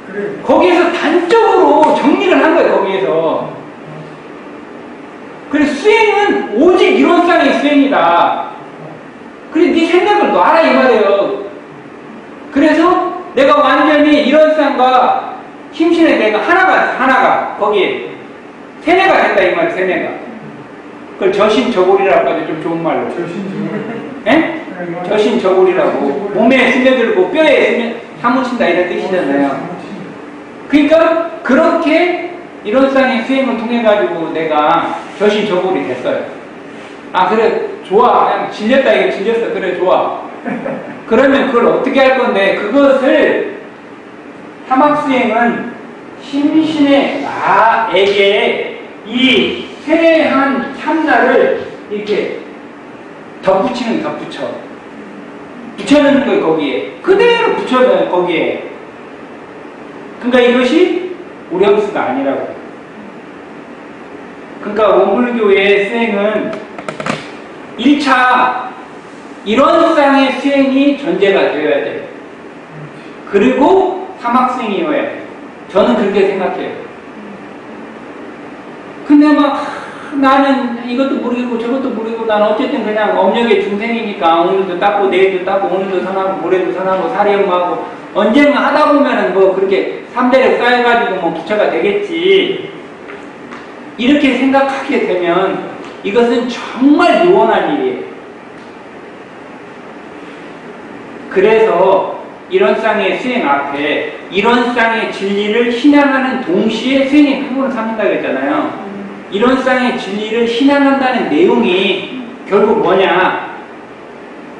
그래. 거기에서 단적으로 정리를 한 거예요, 거기에서. 그래서 수행은 오직 이론상의 수행이다. 그래, 네 생각을 놔라, 이 말이에요. 그래서 내가 완전히 이론상과 심신의 내가 하나가, 거기에 세뇌가 됐다, 이 말이에요, 세뇌가. 그걸 저신저골이라고 하죠, 좀 좋은 말로. 예? 저신저골이라고. 몸에 스며들고 뼈에 사무친다, 이런 뜻이잖아요. 그러니까 그렇게 이론상의 수행을 통해 가지고 내가 저신저골이 됐어요. 아, 그래, 좋아. 그냥 질렸다, 이거 질렸어. 그래, 좋아. 그러면 그걸 어떻게 할 건데, 그것을 사막수행은 심신의 나에게 이 세뇌한 참나를 이렇게 덧붙여. 붙여넣는 거예요, 거기에. 그대로 붙여넣어요, 거기에. 그러니까 이것이 오렴수가 아니라고. 그러니까 원불교의 수행은 1차 이런 쌍의 수행이 전제가 되어야 돼요. 그리고 사막수행이어야 돼요. 저는 그렇게 생각해요. 근데 막 나는 이것도 모르겠고 저것도 모르겠고 난 어쨌든 그냥 엄력의 중생이니까 오늘도 닦고 내일도 닦고 오늘도 선하고 모레도 선하고 사리엄하고 언젠가 하다 보면은 뭐 그렇게 3대를 쌓여가지고 뭐 부처가 되겠지. 이렇게 생각하게 되면 이것은 정말 요원한 일이에요. 그래서 이런 쌍의 수행 앞에 이런 쌍의 진리를 신앙하는 동시에 수행의 표본을 삼는다고 했잖아요. 이런 쌍의 진리를 신앙한다는 내용이 결국 뭐냐?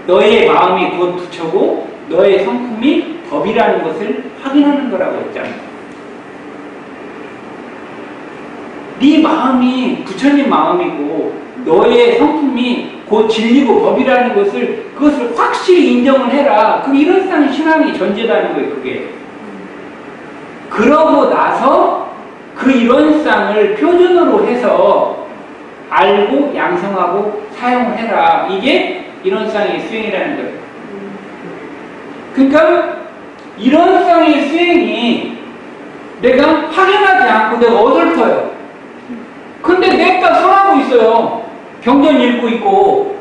너의 마음이 곧 부처고 너의 성품이 법이라는 것을 확인하는 거라고 했잖아요. 네 마음이 부처님 마음이고 너의 성품이 곧 진리고 법이라는 그것을 확실히 인정을 해라. 그럼 이런 쌍의 신앙이 전제다는 거예요, 그게. 그러고 나서 그 이론상을 표준으로 해서 알고 양성하고 사용을 해라. 이게 이론상의 수행이라는 거예요. 그러니까 이론상의 수행이 내가 확인하지 않고 내가 어설퍼요. 근데 내가 성하고 있어요. 경전 읽고 있고.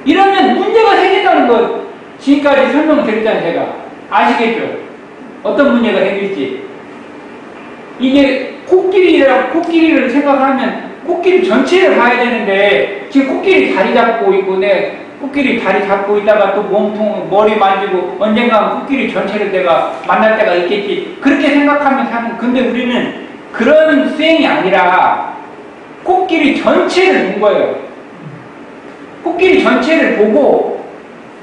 이러면 문제가 생긴다는 거 지금까지 설명을 드렸잖아요. 제가 아시겠죠? 어떤 문제가 생길지. 이게 코끼리를 생각하면 코끼리 전체를 봐야 되는데 지금 코끼리 다리 잡고 있고 내 코끼리 다리 잡고 있다가 또 몸통 머리 만지고 언젠가 코끼리 전체를 내가 만날 때가 있겠지. 그렇게 생각하면 사는. 근데 우리는 그런 수행이 아니라 코끼리 전체를 본 거예요. 코끼리 전체를 보고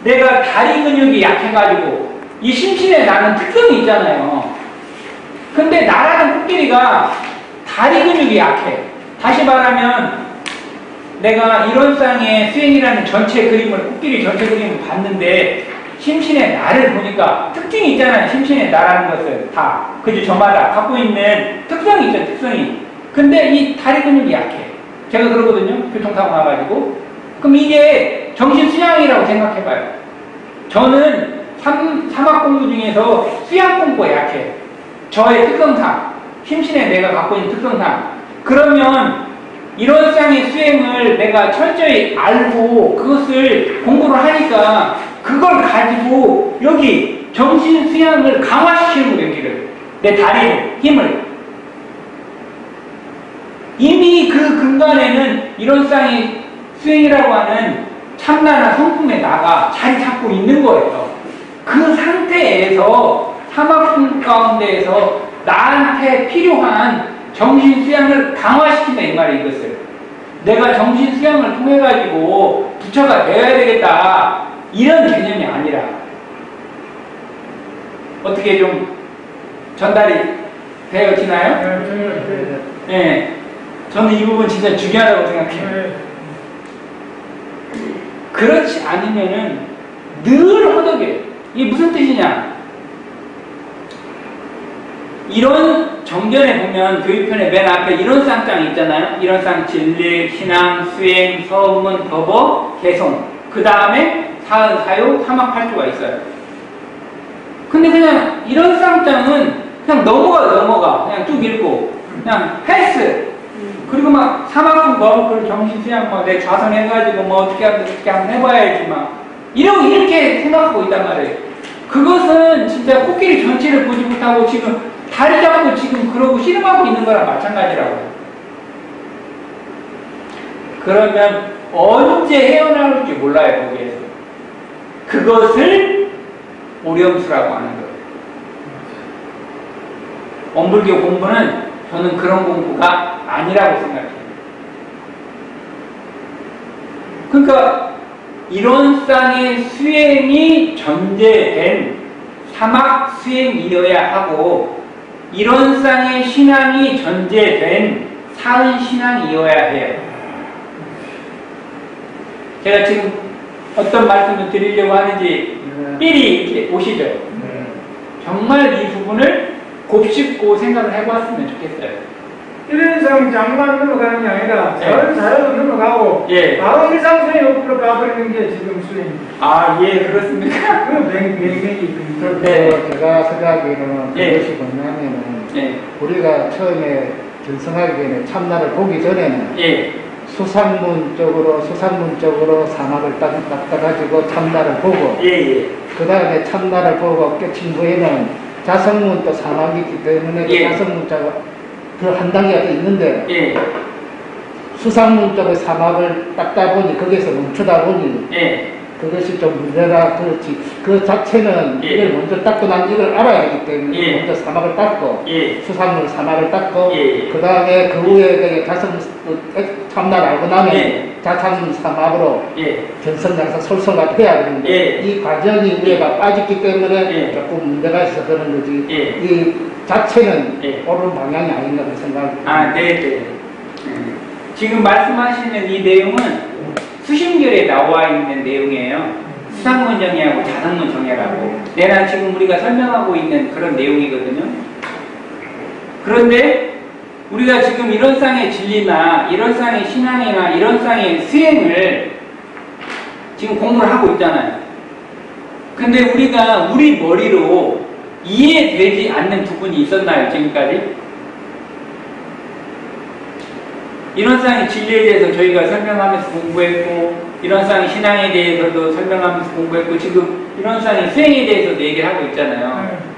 내가 다리 근육이 약해가지고 이 심신에 나는 특성이 있잖아요. 근데 나라는 코끼리가 다리 근육이 약해. 다시 말하면 내가 이론상의 수행이라는 전체 그림을 코끼리 전체 그림을 봤는데 심신의 나를 보니까 특징이 있잖아요. 심신의 나라는 것을 다 그죠? 저마다 갖고 있는 특성이 있죠. 특성이. 근데 이 다리 근육이 약해. 제가 그러거든요. 교통사고 나가지고. 그럼 이게 정신수양이라고 생각해봐요. 저는 사막 공부 중에서 수양 공부가 약해. 저의 특성상, 심신의 내가 갖고 있는 특성상. 그러면 이론상의 수행을 내가 철저히 알고 그것을 공부를 하니까 그걸 가지고 여기 정신 수양을 강화시키는 거예요. 여기를. 내 다리를, 힘을. 이미 그 근간에는 이론상의 수행이라고 하는 참나나 성품의 나가 자리 잡고 있는 거예요. 그 상태에서 사막품 가운데에서 나한테 필요한 정신 수양을 강화시킨다 이 말이에요. 이것을 내가 정신 수양을 통해 가지고 부처가 되어야 되겠다 이런 개념이 아니라 어떻게 좀 전달이 되어지나요? 네, 저는 이 부분 진짜 중요하다고 생각해요. 그렇지 않으면은 늘 허덕여요. 이게 무슨 뜻이냐? 이런 정전에 보면 교육편의 맨 앞에 이론상장이 있잖아요. 이론상 진리, 신앙, 수행, 서문, 법어, 개송. 그 다음에 사은, 사요, 사막팔조가 있어요. 근데 그냥 이론상장은 그냥 넘어가. 그냥 쭉 읽고. 그냥 패스. 그리고 막 사막품 뭐, 정신수양 뭐, 내 좌선해가지고 뭐 어떻게 한번 해봐야지 막. 이렇게 생각하고 있단 말이에요. 그것은 진짜 코끼리 전체를 보지 못하고 지금 다리 잡고 지금 그러고 씨름하고 있는 거랑 마찬가지라고요. 그러면 언제 헤어나올지 몰라요, 거기에서. 그것을 오렴수라고 하는 거예요. 원불교 공부는 저는 그런 공부가 아니라고 생각해요. 그러니까 이론상의 수행이 전제된 사막 수행이어야 하고 이론상의 신앙이 전제된 사은 신앙이어야 해요. 제가 지금 어떤 말씀을 드리려고 하는지 삘이 이렇게 오시죠? 정말 이 부분을 곱씹고 생각을 해봤으면 좋겠어요. 이론상 장만 넘어가는 게 아니라 예. 다른 사회로 넘어가고 예. 바로 일상수행 옆으로 가버리는 게 지금 수행입니다. 아, 예, 그렇습니까? 그 맹맹이 네. 제가 생각하기에는 예. 그것이 뭐냐면은 예. 우리가 처음에 견성하기 전에 참나를 보기 전에는 예. 수상문적으로 사막을 딱 가지고 참나를 보고 예. 그 다음에 참나를 보고 깨친 후에는 자성문 또 사막이기 때문에 예. 그 자성문자가 그 한 단계가 또 있는데 예. 수상문 쪽의 사막을 닦다 보니 거기에서 멈추다 보니 예. 그것이 좀 문제가 그렇지. 그 자체는 예. 이걸 먼저 닦고 난 이걸 알아야 하기 때문에 예. 먼저 사막을 닦고 예. 수상문 사막을 닦고 예. 그 다음에 그 후에 자성 참나를 알고 나면 예. 자참 사막으로 예. 견성장사 솔솔가 해야 되는데 예. 이 과정이 우리가 빠졌기 때문에 예. 조금 문제가 있어서 그런 거지. 예. 이 자체는 예. 옳은 방향이 아닌가 그 생각이 아, 네. 지금 말씀하시는 이 내용은 수심결에 나와 있는 내용이에요. 수상문 정의하고 자성문 정의라고. 내가 지금 우리가 설명하고 있는 그런 내용이거든요. 그런데 우리가 지금 이런상의 진리나 이런상의 신앙이나 이런상의 수행을 지금 공부를 하고 있잖아요. 근데 우리가 우리 머리로 이해되지 않는 부분이 있었나요, 지금까지? 이런상의 진리에 대해서 저희가 설명하면서 공부했고, 이런상의 신앙에 대해서도 설명하면서 공부했고, 지금 이런상의 수행에 대해서도 얘기를 하고 있잖아요.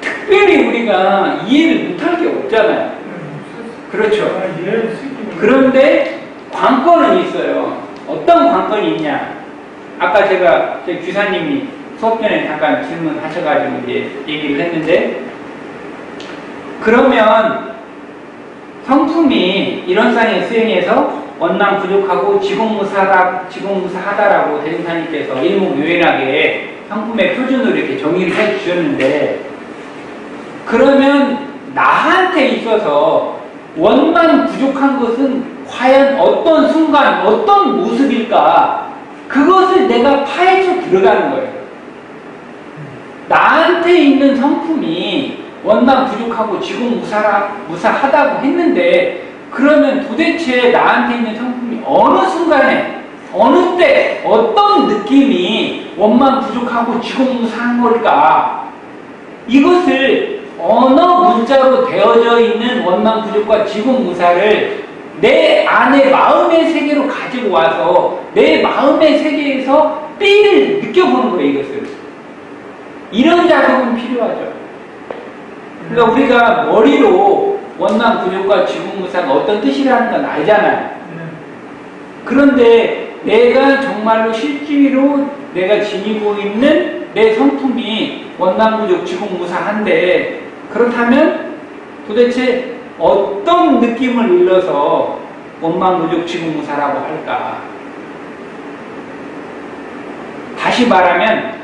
특별히 우리가 이해를 못할 게 없잖아요. 그렇죠. 그런데 관건은 있어요. 어떤 관건이 있냐? 아까 제가 저희 규사님이 수업 전에 잠깐 질문하셔가지고 이제 얘기를 했는데, 그러면 성품이 이런상의 수행에서 원망 부족하고 지공무사하다라고 대승사님께서 일목요연하게 성품의 표준으로 이렇게 정의를 해 주셨는데, 그러면 나한테 있어서 원망 부족한 것은 과연 어떤 순간, 어떤 모습일까? 그것을 내가 파헤쳐 들어가는 거예요. 나한테 있는 성품이 원망 부족하고 지공무사하다고 했는데, 그러면 도대체 나한테 있는 성품이 어느 순간에, 어느 때, 어떤 느낌이 원망 부족하고 지공무사한 걸까? 이것을 언어 문자로 되어져 있는 원망 부족과 지공무사를 내 안의 마음의 세계로 가지고 와서 내 마음의 세계에서 삐를 느껴보는 거예요, 이것을. 이런 작업은 필요하죠. 그러니까 우리가 머리로 원망 부족과 지공무사가 어떤 뜻이라는 건 알잖아요. 그런데 내가 정말로 실제로 내가 지니고 있는 내 성품이 원망 부족, 지공무사한데, 그렇다면 도대체 어떤 느낌을 일러서 원망 부족, 지공무사라고 할까? 다시 말하면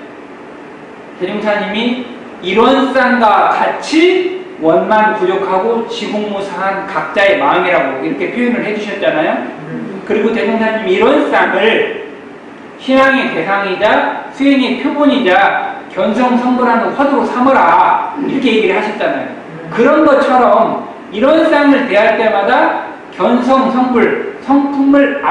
대중사님이 이런상과 같이 원망 부족하고 지공무사한 각자의 마음이라고 이렇게 표현을 해주셨잖아요. 그리고 대중사님이 이런상을 신앙의 대상이자 수행의 표본이자 견성성불하는 화두로 삼으라, 이렇게 얘기를 하셨잖아요. 그런 것처럼 이런상을 대할 때마다 견성성불, 성품을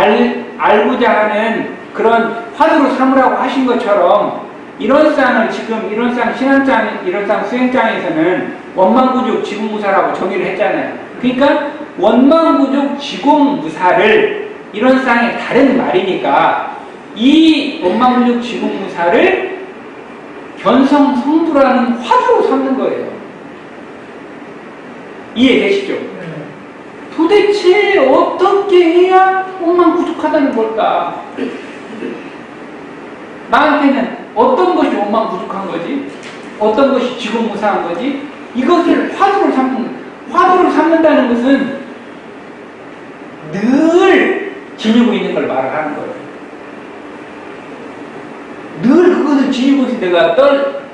알고자 하는 그런 화두로 삼으라고 하신 것처럼, 이런상을 지금 이런상 신앙장, 이런상 수행장에서는 원망부족 지공무사라고 정의를 했잖아요. 그러니까 원망부족 지공무사를 이런상의 다른 말이니까 이 원망부족 지공무사를 견성성불하는 화두로 삼는 거예요. 이해되시죠? 도대체 어떻게 해야 원망부족하다는 걸까? 나한테는 어떤 것이 원망부족한 거지? 어떤 것이 지공무사한 거지? 이것을 화두로 삼는다는 것은 늘 지니고 있는 걸 말을 하는 거예요. 늘 그것을 지니고 있을 때 내가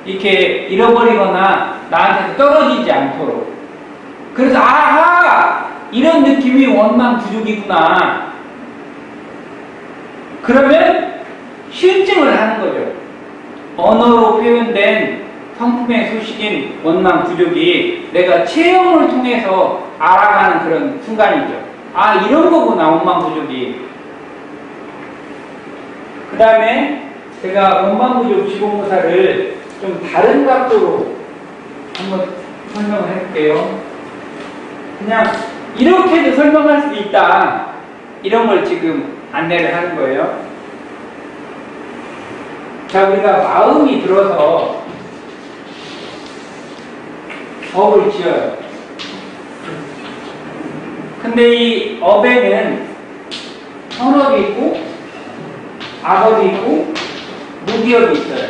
이렇게 잃어버리거나 나한테 떨어지지 않도록. 그래서 아하! 이런 느낌이 원망부족이구나. 그러면 실증을 하는 거죠. 언어로 표현된 성품의 소식인 원망부족이 내가 체험을 통해서 알아가는 그런 순간이죠. 아, 이런 거구나, 원망부족이. 그 다음에 제가 원망부족 지공무사를 좀 다른 각도로 한번 설명을 해볼게요. 그냥 이렇게도 설명할 수 있다, 이런 걸 지금 안내를 하는 거예요. 자, 우리가 마음이 들어서 업을 지어요. 근데 이 업에는 선업이 있고 악업이 있고 무기업이 있어요.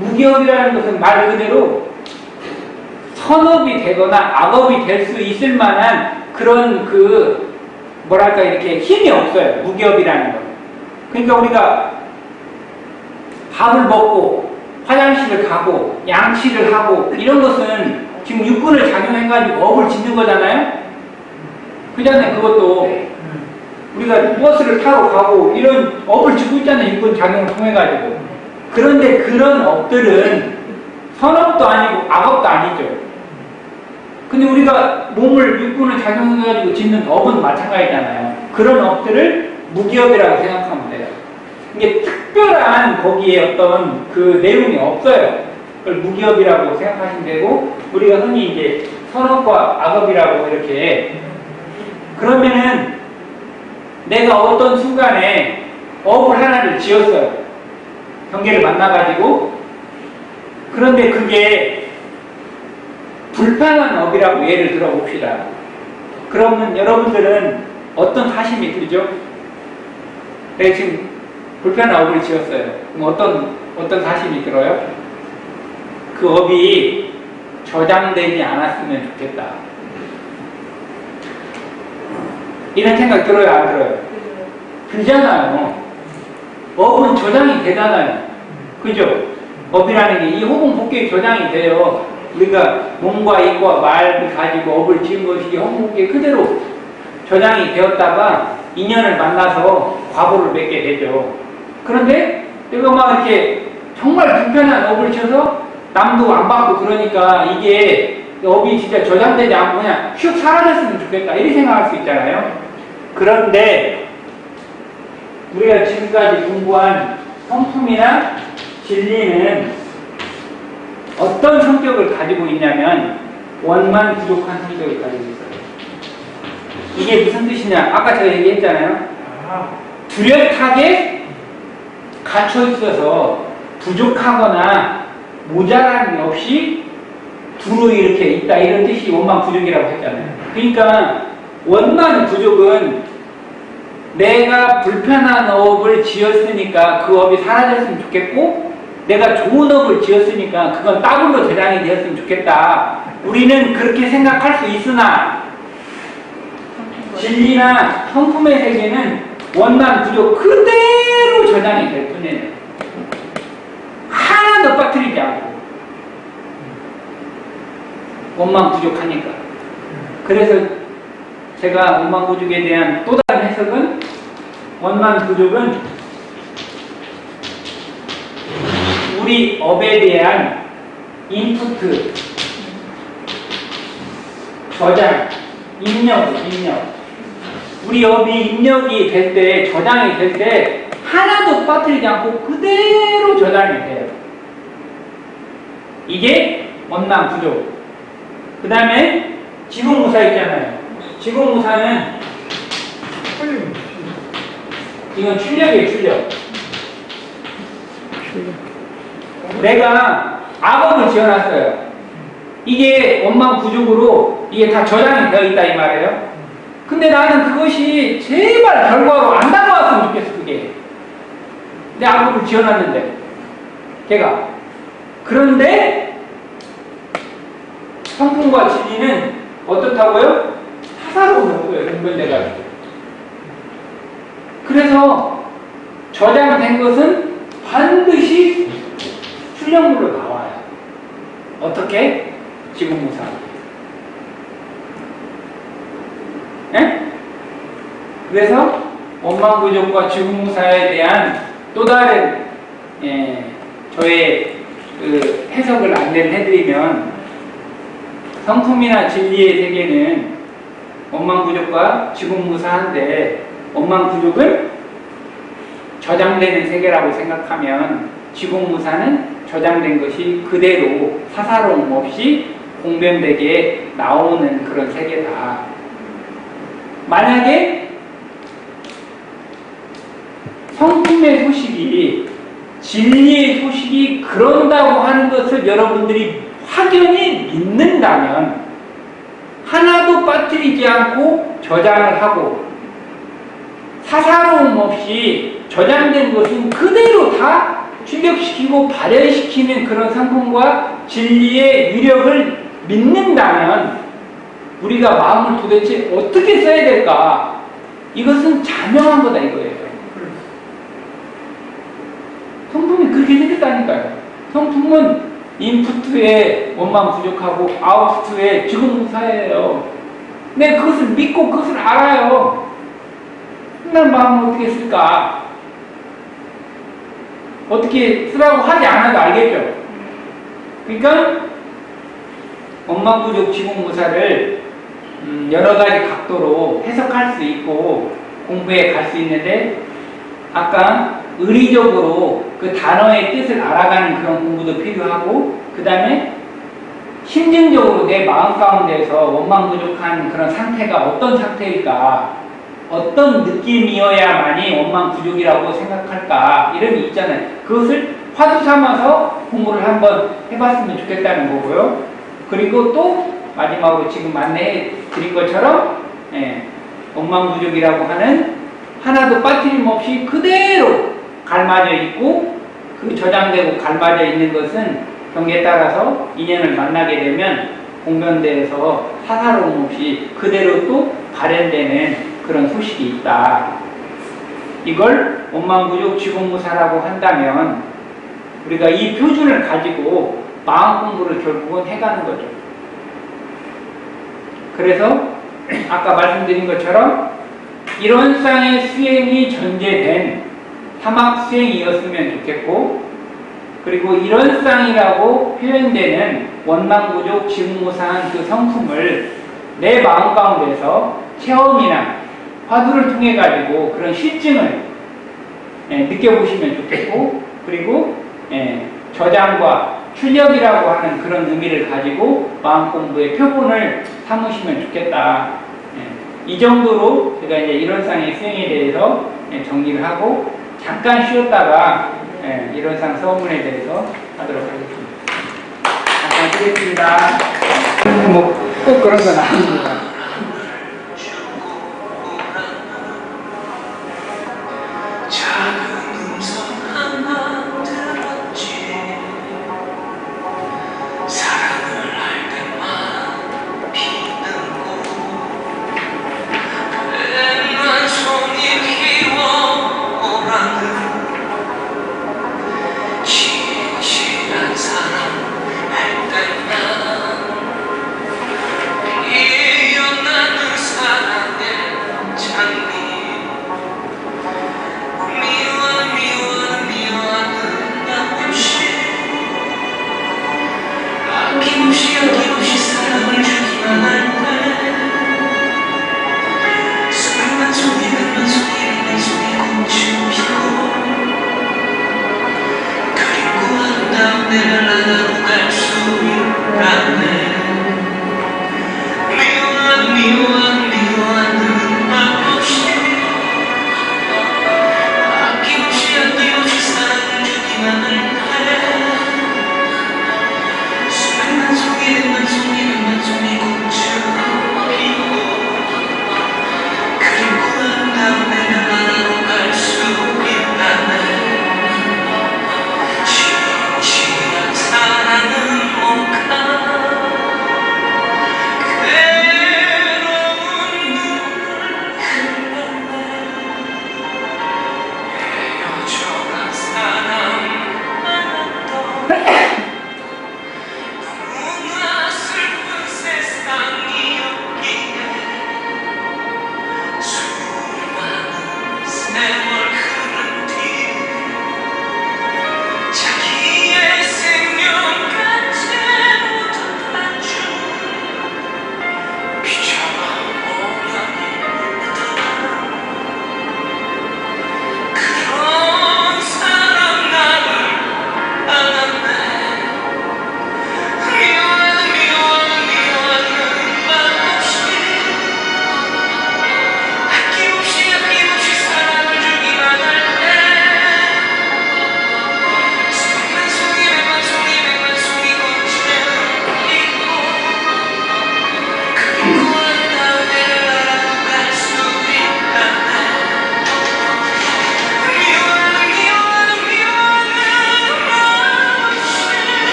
무기업이라는 것은 말 그대로 선업이 되거나 악업이 될 수 있을 만한 그런 뭐랄까 이렇게 힘이 없어요. 무기업이라는 건. 그러니까 우리가 밥을 먹고 화장실을 가고 양치를 하고 이런 것은 지금 육군을 작용해가지고 업을 짓는 거잖아요. 그잖아요. 그것도 우리가 버스를 타러 가고 이런 업을 짓고 있잖아요. 육군 작용을 통해가지고. 그런데 그런 업들은 선업도 아니고 악업도 아니죠. 근데 우리가 몸을 육군을 작용해가지고 짓는 업은 마찬가지잖아요. 그런 업들을 무기업이라고 생각하면 돼요. 이게 특별한 거기에 어떤 그 내용이 없어요. 그걸 무기업이라고 생각하시면 되고, 우리가 흔히 이제 선업과 악업이라고 이렇게. 그러면은 내가 어떤 순간에 업을 하나를 지었어요. 경계를 만나가지고. 그런데 그게 불편한 업이라고 예를 들어 봅시다. 그러면 여러분들은 어떤 사심이 들죠? 내가 지금 불편한 업을 지었어요. 그럼 어떤 사심이 들어요? 그 업이 저장되지 않았으면 좋겠다. 이런 생각 들어요, 안 들어요? 들잖아요. 업은 저장이 되잖아요. 그죠? 업이라는 게 이 호봉 복귀에 저장이 돼요. 우리가 몸과 입과 말을 가지고 업을 지은 것이 호봉 복귀에 그대로 저장이 되었다가 인연을 만나서 과보를 맺게 되죠. 그런데 내가 막 이렇게 정말 불편한 업을 쳐서 남도 안 받고 그러니까 이게 업이 진짜 저장되지 않고 그냥 슉 사라졌으면 좋겠다 이렇게 생각할 수 있잖아요. 그런데 우리가 지금까지 공부한 성품이나 진리는 어떤 성격을 가지고 있냐면 원만 부족한 성격을 가지고 있어요. 이게 무슨 뜻이냐? 아까 제가 얘기했잖아요. 뚜렷하게 갇혀 있어서 부족하거나 모자람이 없이 두루 이렇게 있다 이런 뜻이 원만 부족이라고 했잖아요. 그러니까 원만 부족은 내가 불편한 업을 지었으니까 그 업이 사라졌으면 좋겠고 내가 좋은 업을 지었으니까 그건 더블로 저장이 되었으면 좋겠다. 우리는 그렇게 생각할 수 있으나 진리나 성품의 세계는 원만 부족 그대로 저장이 될 뿐이에요. 하나도 빠뜨리지 않고 원만 부족하니까. 그래서 제가 원만 부족에 대한 또 다른 해석은 원만 부족은 우리 업에 대한 인푸트, 저장, 입력. 우리 업이 입력이 될 때, 저장이 될 때 하나도 빠뜨리지 않고 그대로 저장이 돼요. 이게 원만 부족. 그 다음에 지공무사 있잖아요. 지공무사는 이건 출력이에요, 출력. 내가 악업을 지어놨어요. 이게 원망 부족으로 이게 다 저장이 되어 있다 이 말이에요. 근데 나는 그것이 제발 결과로 안 나왔으면 좋겠어. 그게 내 악업을 지어놨는데 걔가. 그런데 성품과 진리는 어떻다고요? 사사로운 거예요. 분별돼가지고. 그래서 저장된 것은 반드시 출력물로 나와요. 어떻게? 지공무사. 네? 그래서 원망부족과 지공무사에 대한 또 다른 저의 그 해석을 안내를 해드리면 성품이나 진리의 세계는 원망부족과 지공무사한데 원망부족은 저장되는 세계라고 생각하면 지공무사는 저장된 것이 그대로 사사로움 없이 공변되게 나오는 그런 세계다. 만약에 성품의 소식이 진리의 소식이 그런다고 하는 것을 여러분들이 확연히 믿는다면 하나도 빠뜨리지 않고 저장을 하고 사사로움 없이 저장된 것은 그대로 다 출력시키고 발현시키는 그런 성품과 진리의 위력을 믿는다면 우리가 마음을 도대체 어떻게 써야 될까? 이것은 자명한 거다 이거예요. 성품이 그렇게 생겼다니까요. 성품은 인푸트에 원망 부족하고 아웃푸트에 지공무사예요. 근데 그것을 믿고 그것을 알아요. 난 마음을 어떻게 쓸까? 어떻게 쓰라고 하지 않아도 알겠죠? 그러니까 원망부족 지공무사를 여러 가지 각도로 해석할 수 있고 공부에 갈 수 있는데 아까 의리적으로 그 단어의 뜻을 알아가는 그런 공부도 필요하고 그 다음에 심증적으로 내 마음 가운데서 원망부족한 그런 상태가 어떤 상태일까, 어떤 느낌이어야만이 원망부족이라고 생각할까, 이런 게 있잖아요. 그것을 화두 삼아서 공부를 한번 해봤으면 좋겠다는 거고요. 그리고 또 마지막으로 지금 안내해 드린 것처럼 원망부족이라고 하는 하나도 빠뜨림없이 그대로 갈맞아 있고 그 저장되고 갈맞아 있는 것은 경계에 따라서 인연을 만나게 되면 공변대에서 사사로움 없이 그대로 또 발현되는 그런 소식이 있다. 이걸 원망부족 지공무사라고 한다면 우리가 이 표준을 가지고 마음 공부를 결국은 해가는 거죠. 그래서 아까 말씀드린 것처럼 이런 쌍의 수행이 전제된 사막 수행이었으면 좋겠고, 그리고 이런 쌍이라고 표현되는 원망부족 지공무사한 그 성품을 내 마음 가운데서 체험이나 화두를 통해 가지고 그런 실증을 느껴보시면 좋겠고, 그리고 저장과 출력이라고 하는 그런 의미를 가지고 마음 공부의 표본을 삼으시면 좋겠다. 이 정도로 제가 이제 일원상의 수행에 대해서 정리를 하고 잠깐 쉬었다가 일원상 서문에 대해서 하도록 하겠습니다. 잠깐 쉬겠습니다. 뭐 꼭 그런 건 아닙니다. 이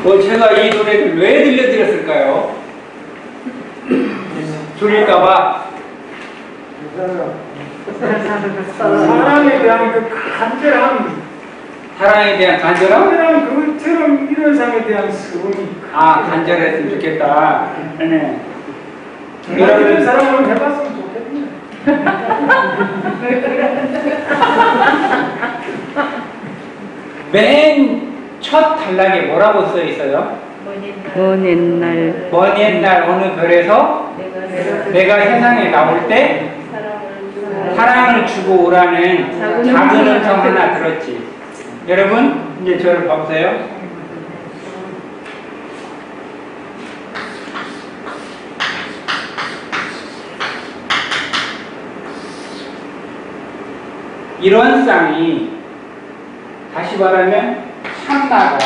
제가 이 노래를 왜 들려드렸을까요? 졸릴까봐. 사랑에 대한 그 간절함, 사랑에 대한 간절함? 간절함 그것처럼 이런 상에 대한 소원이. 아, 간절했으면 좋겠다. 네. 이런 이런 사람을 해봤으면 좋겠네. 맨 첫 단락에 뭐라고 써 있어요? 먼 옛날 먼 옛날 어느 별에서 내가 세상에 나올 때 사랑을 주고 오라는 작은 음성 하나 들었지. 여러분, 이제 저를 봐보세요. 이런 쌍이 다시 말하면 참나가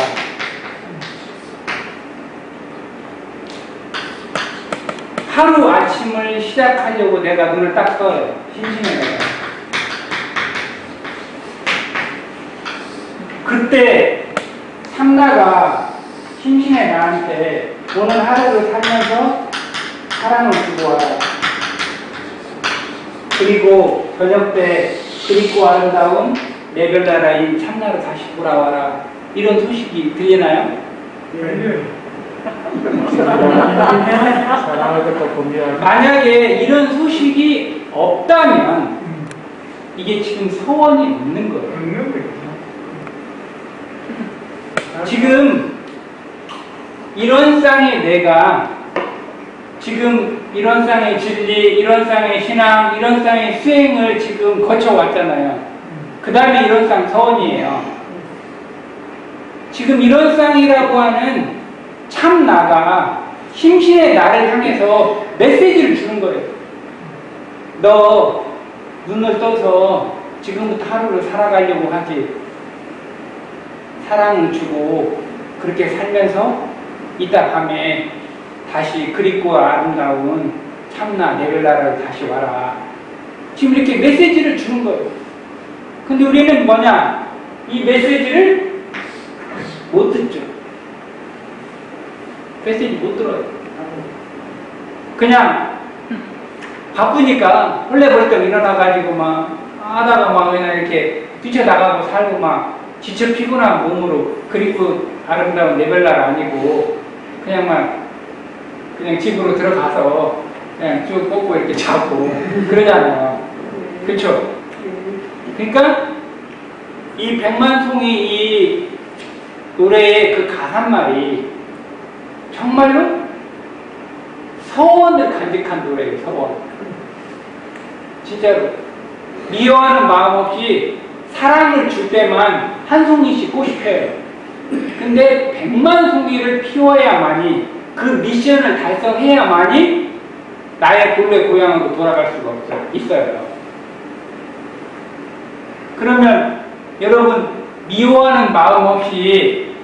하루 아침을 시작하려고 내가 눈을 딱 떠요. 심심해 내가. 그때 참나가 심심해 나한테 오늘 하루를 살면서 사랑을 주고 와라. 그리고 저녁 때 그립고 아름다운 내 별나라인 참나로 다시 돌아와라. 이런 소식이 들리나요? 사랑을 듣고 분별하고 만약에 이런 소식이 없다면 이게 지금 서원이 없는 거예요. 없는 거예요. 지금 이런 쌍의 내가 지금 이런 쌍의 진리, 이런 쌍의 신앙, 이런 쌍의 수행을 지금 거쳐왔잖아요. 그 다음에 이런 쌍 서원이에요. 지금 이런 쌍이라고 하는 참 나가 심신의 나를 향해서 메시지를 주는 거예요. 너 눈을 떠서 지금부터 하루를 살아가려고 하지. 사랑을 주고 그렇게 살면서 이따 밤에 다시 그립고 아름다운 참나 내 별나라를 다시 와라. 지금 이렇게 메시지를 주는 거예요. 근데 우리는 뭐냐? 이 메시지를 못 듣죠. 메시지 못 들어요. 그냥 바쁘니까 헐레벌떡 일어나가지고 막 하다가 막 그냥 이렇게 뛰쳐나가고 살고 막 지쳐 피곤한 몸으로 그리고 아름다운 내 별나라 아니고 그냥 막 그냥 집으로 들어가서 그냥 쭉 뻗고 이렇게 자고 그러잖아요. 그렇죠? 그러니까 이 백만송이 이 노래의 그 가사말이 정말로 서원을 간직한 노래예요. 서원. 진짜로 미워하는 마음 없이 사랑을 줄 때만 한 송이씩 꽃이 펴요. 근데 100만 송이를 피워야만이 그 미션을 달성해야만이 나의 본래 고향으로 돌아갈 수가 있어요. 그러면 여러분 미워하는 마음 없이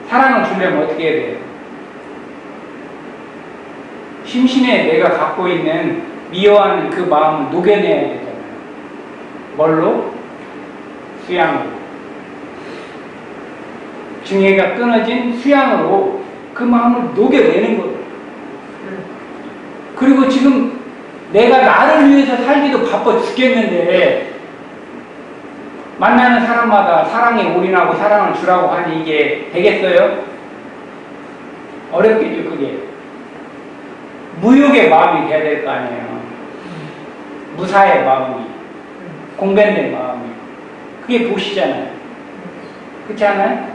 사랑을 주려면 어떻게 해야 돼요? 심신에 내가 갖고 있는 미워하는 그 마음을 녹여내야 되잖아요. 뭘로? 수양으로. 증애가 끊어진 수양으로 그 마음을 녹여내는 거예요. 그리고 지금 내가 나를 위해서 살기도 바빠 죽겠는데 만나는 사람마다 사랑에 올인하고 사랑을 주라고 하니 이게 되겠어요? 어렵겠죠, 그게. 무욕의 마음이 돼야 될 거 아니에요. 무사의 마음이, 공변된 마음이. 그게 보시잖아요. 그렇지 않아요?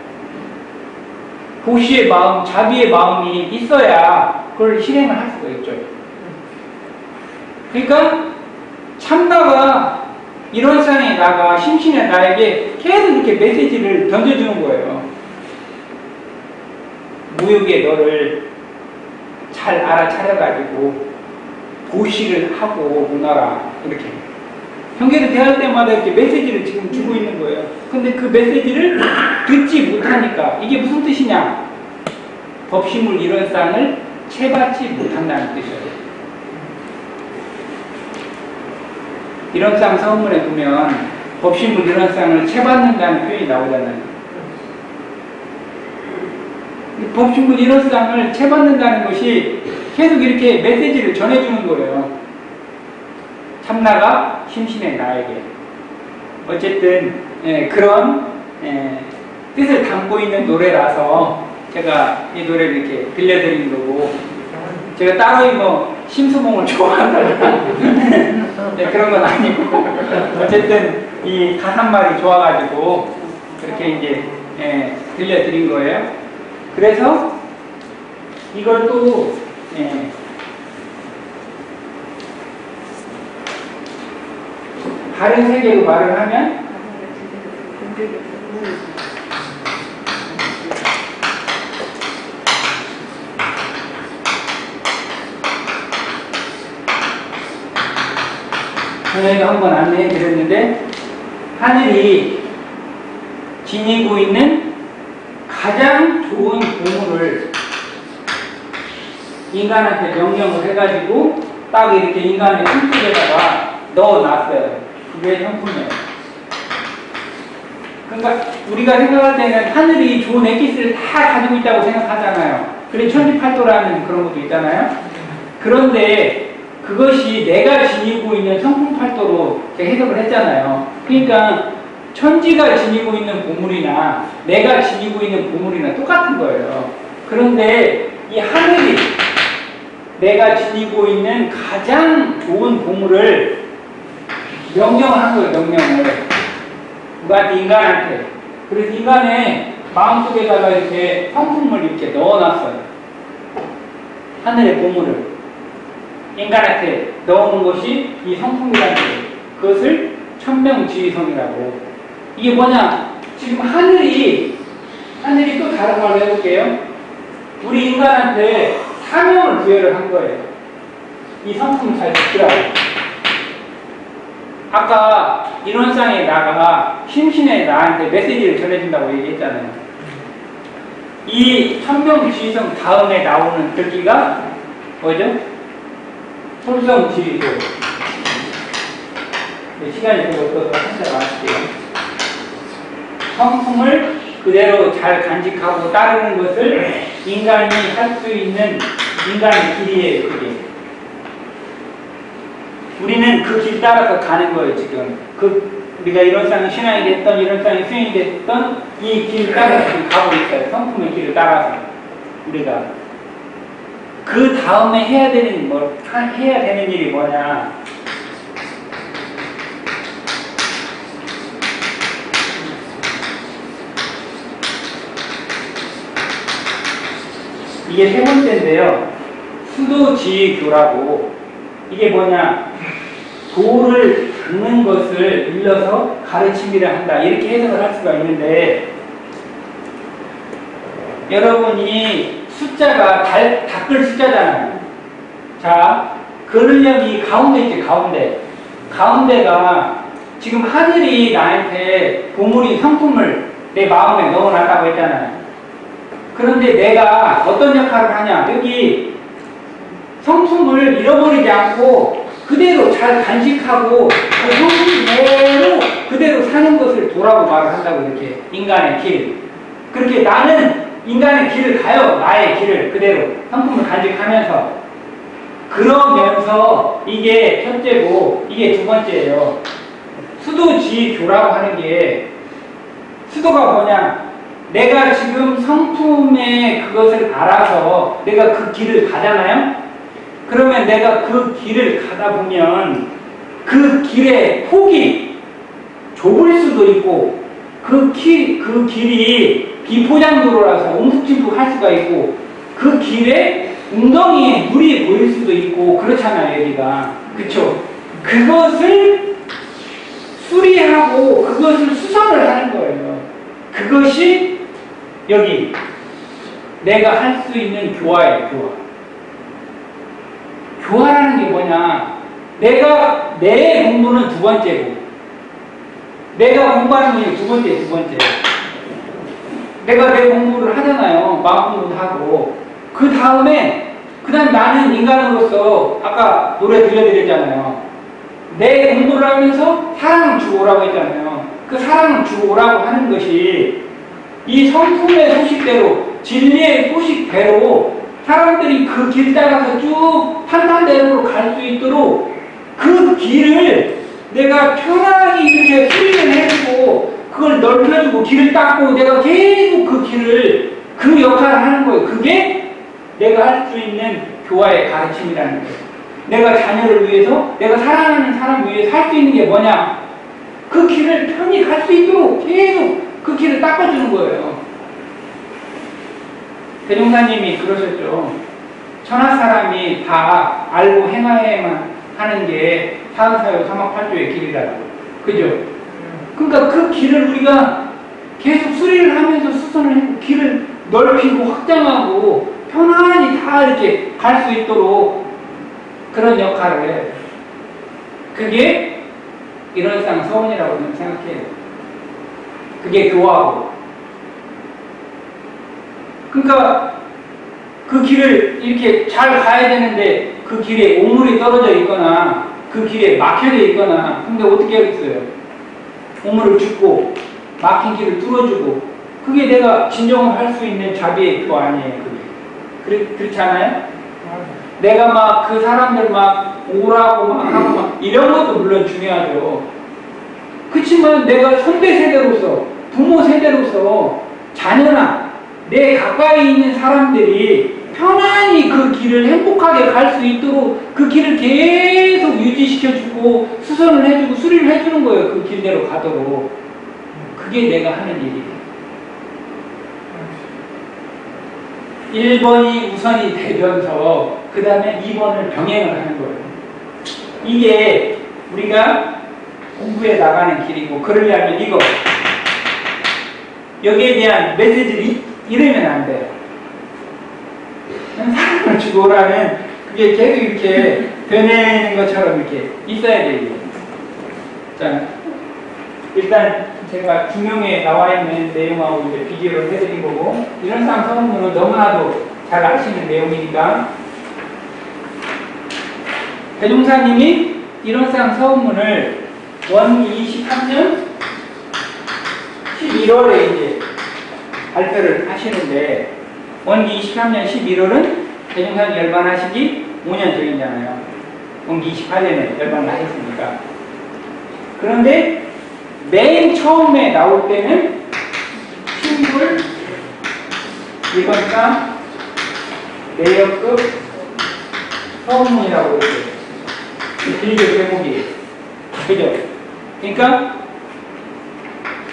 보시의 마음, 자비의 마음이 있어야 그걸 실행을 할 수가 있죠. 그러니까 참나가 이런 상에 나가 심신의 나에게 계속 이렇게 메시지를 던져주는 거예요. 무욕의 너를 잘 알아차려가지고 보시를 하고 오너라. 이렇게 형제를 대할 때마다 이렇게 메시지를 지금 주고 있는 거예요. 근데 그 메시지를 듣지 못하니까 이게 무슨 뜻이냐? 법심을 이런 쌍을 채받지 못한다는 뜻이에요. 이런 쌍 서문에 보면 법심을 이런 쌍을 채받는다는 표현이 나오잖아요. 법신문 일원상을 채받는다는 것이 계속 이렇게 메시지를 전해주는 거예요. 참나가 심신의 나에게. 어쨌든 그런 뜻을 담고 있는 노래라서 제가 이 노래를 이렇게 들려드린 거고, 제가 따로 뭐 심수봉을 좋아한다거나 그런 건 아니고, 어쨌든 이 가사말이 좋아가지고 그렇게 이제 들려드린 거예요. 그래서 이걸 또 다른 세계로 말을 하면 전에도 한번 안내해 드렸는데, 하늘이 지니고 있는 가장 좋은 보물을 인간한테 명령을 해가지고 딱 이렇게 인간의 손속에다가 넣어놨어요. 그게 성품이에요. 그러니까 우리가 생각할 때는 하늘이 좋은 엑기스를 다 가지고 있다고 생각하잖아요. 그래서 천지팔도라는 그런 것도 있잖아요. 그런데 그것이 내가 지니고 있는 성품팔도로 제가 해석을 했잖아요. 그러니까 천지가 지니고 있는 보물이나 내가 지니고 있는 보물이나 똑같은 거예요. 그런데 이 하늘이 내가 지니고 있는 가장 좋은 보물을 명령을 한 거예요. 명령을 누구한테? 인간한테. 그래서 인간의 마음속에다가 이렇게 성품을 이렇게 넣어놨어요. 하늘의 보물을 인간한테 넣어놓은 것이 이 성품이라는 거예요. 그것을 천명지휘성이라고. 이게 뭐냐? 지금 하늘이 또 다른 말로 해볼게요. 우리 인간한테 사명을 부여를 한 거예요. 이 성품을 잘 지키라고. 아까 인원상에 나가 심신의 나한테 메시지를 전해준다고 얘기했잖아요. 이 천명지휘성 다음에 나오는 글귀가 뭐죠? 솔성지휘도. 시간이 별로 없어서 한자 나갈게요. 성품을 그대로 잘 간직하고 따르는 것을 인간이 할 수 있는 인간의 길이에요. 그게. 우리는 그 길 따라서 가는 거예요. 지금 우리가 이런상이 신앙이 됐던 이런상이 수행이 됐던 이 길 따라서 지금 가고 있어요. 성품의 길을 따라서 우리가. 그 다음에 해야 되는 일이 뭐냐? 이게 세 번째인데요. 수도지교라고. 이게 뭐냐? 도를 닦는 것을 일러서 가르치기를 한다. 이렇게 해석을 할 수가 있는데, 여러분이 숫자가 닦을 숫자잖아요. 자, 그러려면 이 가운데 있지, 가운데. 가운데가 지금 하늘이 나한테 보물인 성품을 내 마음에 넣어놨다고 했잖아요. 그런데 내가 어떤 역할을 하냐? 여기 성품을 잃어버리지 않고 그대로 잘 간직하고 그 성품 그대로 사는 것을 도라고 말을 한다고. 이렇게 인간의 길. 그렇게 나는 인간의 길을 가요. 나의 길을 그대로 성품을 간직하면서. 그러면서 이게 첫째고 이게 두 번째예요. 수도지교라고 하는 게, 수도가 뭐냐? 내가 지금 성품의 그것을 알아서 내가 그 길을 가잖아요? 그러면 내가 그 길을 가다 보면 그 길의 폭이 좁을 수도 있고, 그 길이 비포장도로라서 옹숙진tuk 할 수가 있고, 그 길에 웅덩이에 물이 보일 수도 있고, 그렇잖아요, 여기가. 그쵸? 그것을 수리하고 그것을 수선을 하는 거예요. 그것이 여기 내가 할 수 있는 교화예요. 교화라는 게 뭐냐? 내가 내 공부는 두 번째고, 내가 공부하는 게 두 번째. 내가 내 공부를 하잖아요. 마음 공부도 하고. 그 다음에 나는 인간으로서 아까 노래 들려드렸잖아요. 내 공부를 하면서 사랑을 주고 오라고 했잖아요. 그 사랑을 주고 오라고 하는 것이 이 성품의 소식대로 진리의 소식대로 사람들이 그 길 따라서 쭉 탄탄대로로 갈 수 있도록 그 길을 내가 편하게 이렇게 수리를 해주고 그걸 넓혀주고 길을 닦고 내가 계속 그 길을 그 역할을 하는 거예요. 그게 내가 할 수 있는 교화의 가르침이라는 거예요. 내가 자녀를 위해서, 내가 사랑하는 사람 위해서 할 수 있는 게 뭐냐? 그 길을 편히 갈 수 있도록 계속 그 길을 닦아주는 거예요. 대종사님이 그러셨죠. 천하 사람이 다 알고 행하여야만 하는 게 사은사요 사막팔조의 길이라고. 그죠? 그러니까 그 길을 우리가 계속 수리를 하면서 수선을 하고 길을 넓히고 확장하고 편안히 다 이렇게 갈 수 있도록 그런 역할을, 그게 일원상 서원이라고 저는 생각해요. 그게 교화고. 그러니까 그 길을 이렇게 잘 가야 되는데 그 길에 옥물이 떨어져 있거나 그 길에 막혀져 있거나, 근데 어떻게 하겠어요? 옥물을 줍고 막힌 길을 뚫어주고, 그게 내가 진정을 할 수 있는 자비의 그거 아니에요. 그게 그렇지 않아요? 내가 막 그 사람들 막 오라고 막 하고 막 이런 것도 물론 중요하죠. 그렇지만 내가 선배 세대로서, 부모 세대로서 자녀나 내 가까이 있는 사람들이 편안히 그 길을 행복하게 갈 수 있도록 그 길을 계속 유지시켜주고 수선을 해주고 수리를 해주는 거예요. 그 길대로 가도록. 그게 내가 하는 일이에요. 1번이 우선이 되면서 그 다음에 2번을 병행을 하는 거예요. 이게 우리가 공부에 나가는 길이고, 그러려면 이거 여기에 대한 메시지를 잃으면 안 돼요. 사랑을 주고라는 그게 계속 이렇게 되뇌는 것처럼 이렇게 있어야 돼요. 자, 일단 제가 중용에 나와 있는 내용하고 이제 비교를 해드린 거고, 일원상 서문은 너무나도 잘 아시는 내용이니까, 대종사님이 일원상 서문을 원기 23년 11월에 이제 발표를 하시는데, 원기 23년 11월은 대종사님 열반하시기 5년 전이잖아요. 원기 28년에 열반을 하셨으니까. 그런데 맨 처음에 나올 때는 신불, 일반상, 내역급, 서문이라고 이렇게 길게 제목이에요. 그죠? 그러니까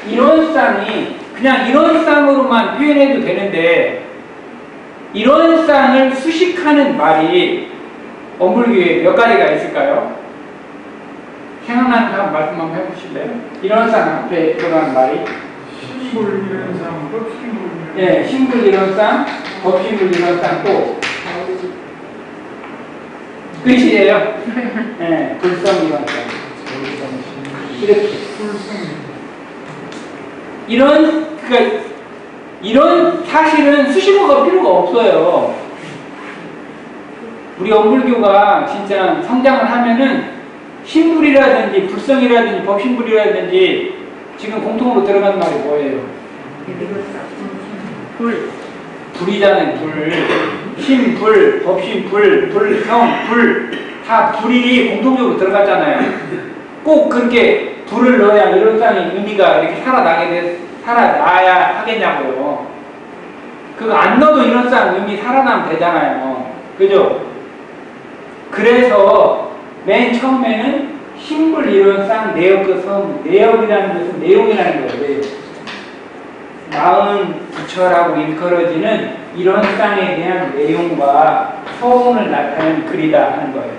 이론상이 그냥 이론상으로만 표현해도 되는데, 이론상을 수식하는 말이 원불교에 몇 가지가 있을까요? 생각나는 사람 말씀 한번 해보실래요? 이론상 앞에 들어가는 말이 신불 이론상, 법신불 이론상. 예, 신불 이론상, 법신불 이론상, 또 끝이에요. 예, 불성 이론상. 이렇게 그러니까 이런 사실은 수식어가 필요가 없어요. 우리 원불교가 진짜 성장을 하면은 신불이라든지 불성이라든지 법신불이라든지 지금 공통으로 들어가는 말이 뭐예요? 불이잖아요. 불, 신불, 법신불, 불성, 불, 다 불이 공통적으로 들어갔잖아요. 꼭 그렇게 불을 넣어야 이론상의 의미가 이렇게 살아나야 하겠냐고요. 그거 안 넣어도 이론상 의미 살아나면 되잖아요. 그죠? 그래서 맨 처음에는 신불 이론상 내역급 서문, 내역이라는 것은 내용이라는 거예요. 마음 부처라고 일컬어지는 이론상에 대한 내용과 서문을 나타내는 글이다 하는 거예요.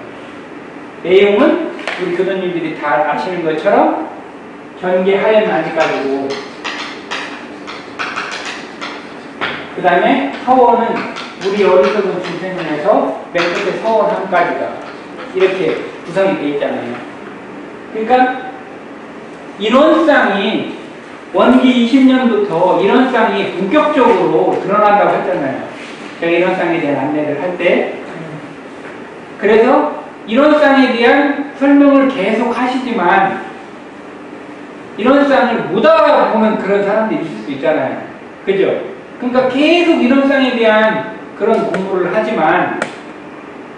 내용은 우리 교도님들이 다 아시는 것처럼 전개하연 아직까지고, 그 다음에 서원은 우리 어리석은 중생문에서 맨 끝에 서원 한 가지가 이렇게 구성이 되어 있잖아요. 그러니까 이론상이 원기 20년부터 이론상이 본격적으로 드러난다고 했잖아요. 제가 이론상에 대한 안내를 할 때. 그래서 이론상에 대한 설명을 계속 하시지만 이론상을 못 알아보는 그런 사람들이 있을 수 있잖아요. 그죠? 그러니까 계속 이론상에 대한 그런 공부를 하지만